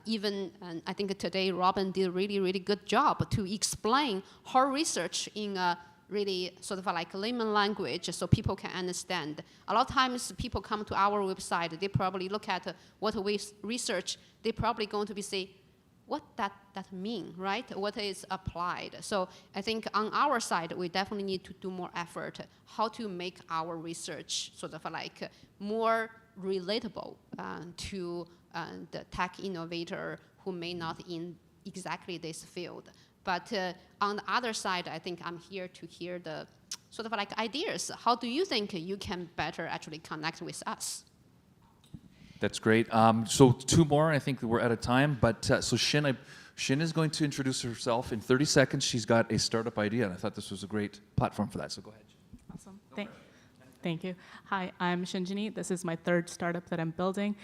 think today Robin did a really good job to explain her research in a really sort of like layman language so people can understand. A lot of times people come to our website, they probably look at what we research, they probably going to be say, what that mean, right? What is applied? So I think on our side, we definitely need to do more effort how to make our research sort of like more relatable to the tech innovator who may not in exactly this field. But on the other side, I think I'm here to hear the sort of like ideas. How do you think you can better actually connect with us? That's great. So two more, I think that we're out of time. But so Shin is going to introduce herself in 30 seconds. She's got a startup idea, and I thought this was a great platform for that. So go ahead. Awesome. Thank you. Hi, I'm Shinjini. This is my third startup that I'm building.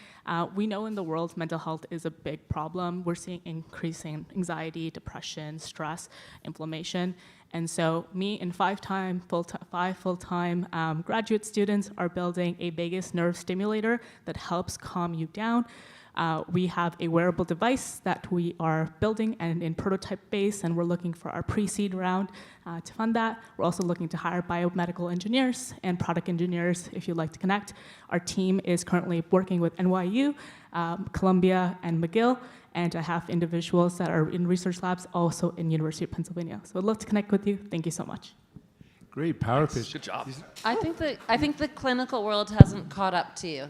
We know in the world mental health is a big problem. We're seeing increasing anxiety, depression, stress, inflammation. And so me and five full-time graduate students are building a vagus nerve stimulator that helps calm you down. We have a wearable device that we are building and in prototype phase, and we're looking for our pre-seed round to fund that. We're also looking to hire biomedical engineers and product engineers if you'd like to connect. Our team is currently working with NYU, Columbia, and McGill, and I have individuals that are in research labs also in University of Pennsylvania. So I'd love to connect with you. Thank you so much. Great power pitch. Good job. I think the clinical world hasn't caught up to you.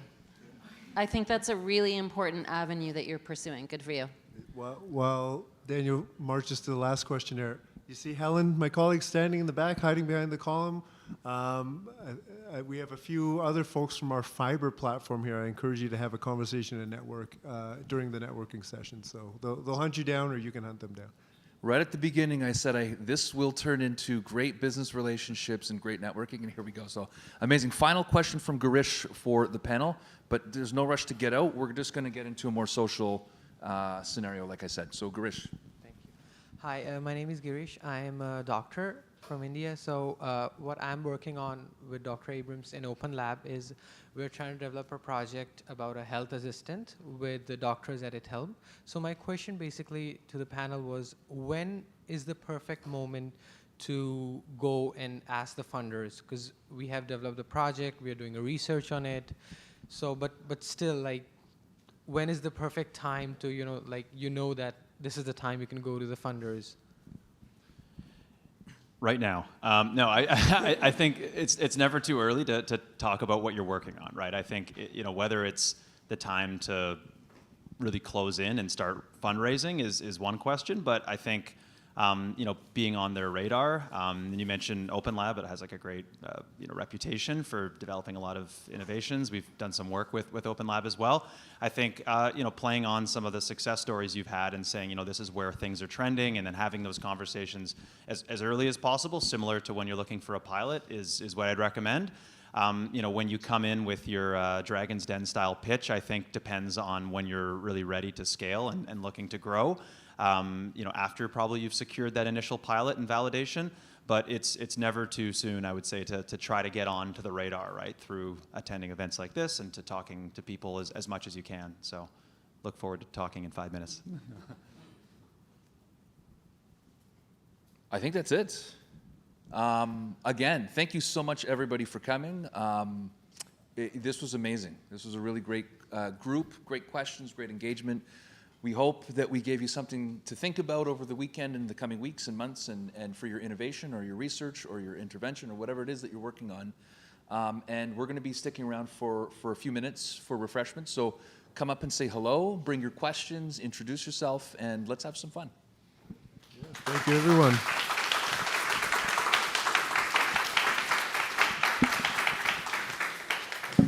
I think that's a really important avenue that you're pursuing. Good for you. Well, Daniel marches to the last questionnaire. You see Helen, my colleague, standing in the back, hiding behind the column. We have a few other folks from our fiber platform here. I encourage you to have a conversation and network during the networking session. So they'll hunt you down, or you can hunt them down. Right at the beginning, I said this will turn into great business relationships and great networking, and here we go. So amazing. Final question from Girish for the panel, but there's no rush to get out. We're just going to get into a more social scenario, like I said. So Girish. Thank you. Hi, my name is Girish. I'm a doctor from India. So what I'm working on with Dr. Abrams in Open Lab is we're trying to develop a project about a health assistant with the doctors at ITHELB. So my question basically to the panel was, when is the perfect moment to go and ask the funders? Because we have developed a project, we are doing a research on it. So, but still, like, when is the perfect time to, that this is the time you can go to the funders? Right now. No, I think it's never too early to talk about what you're working on, right? I think, whether it's the time to really close in and start fundraising is one question, but I think, being on their radar, and you mentioned Open Lab, it has like a great, reputation for developing a lot of innovations. We've done some work with Open Lab as well. I think, playing on some of the success stories you've had and saying, this is where things are trending, and then having those conversations as early as possible, similar to when you're looking for a pilot, is what I'd recommend. When you come in with your Dragon's Den style pitch, I think depends on when you're really ready to scale and looking to grow. After probably you've secured that initial pilot and validation, but it's never too soon, I would say, to try to get on to the radar, right, through attending events like this and to talking to people as much as you can. So look forward to talking in 5 minutes. I think that's it. Again, thank you so much, everybody, for coming. This was amazing. This was a really great group, great questions, great engagement. We hope that we gave you something to think about over the weekend and the coming weeks and months, and for your innovation or your research or your intervention or whatever it is that you're working on. And we're going to be sticking around for a few minutes for refreshments. So come up and say hello, bring your questions, introduce yourself, and let's have some fun. Yeah, thank you, everyone.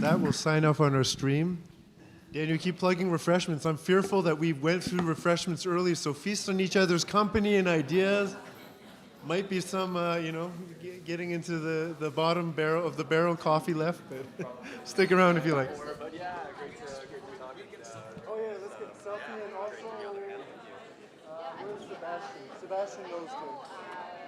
That will sign off on our stream. Daniel, keep plugging refreshments. I'm fearful that we went through refreshments early, so feast on each other's company and ideas. Might be some, getting into the bottom barrel of the barrel coffee left, but stick around if you like. Oh yeah, let's get a selfie, and also, where's Sebastian? Sebastian goes to.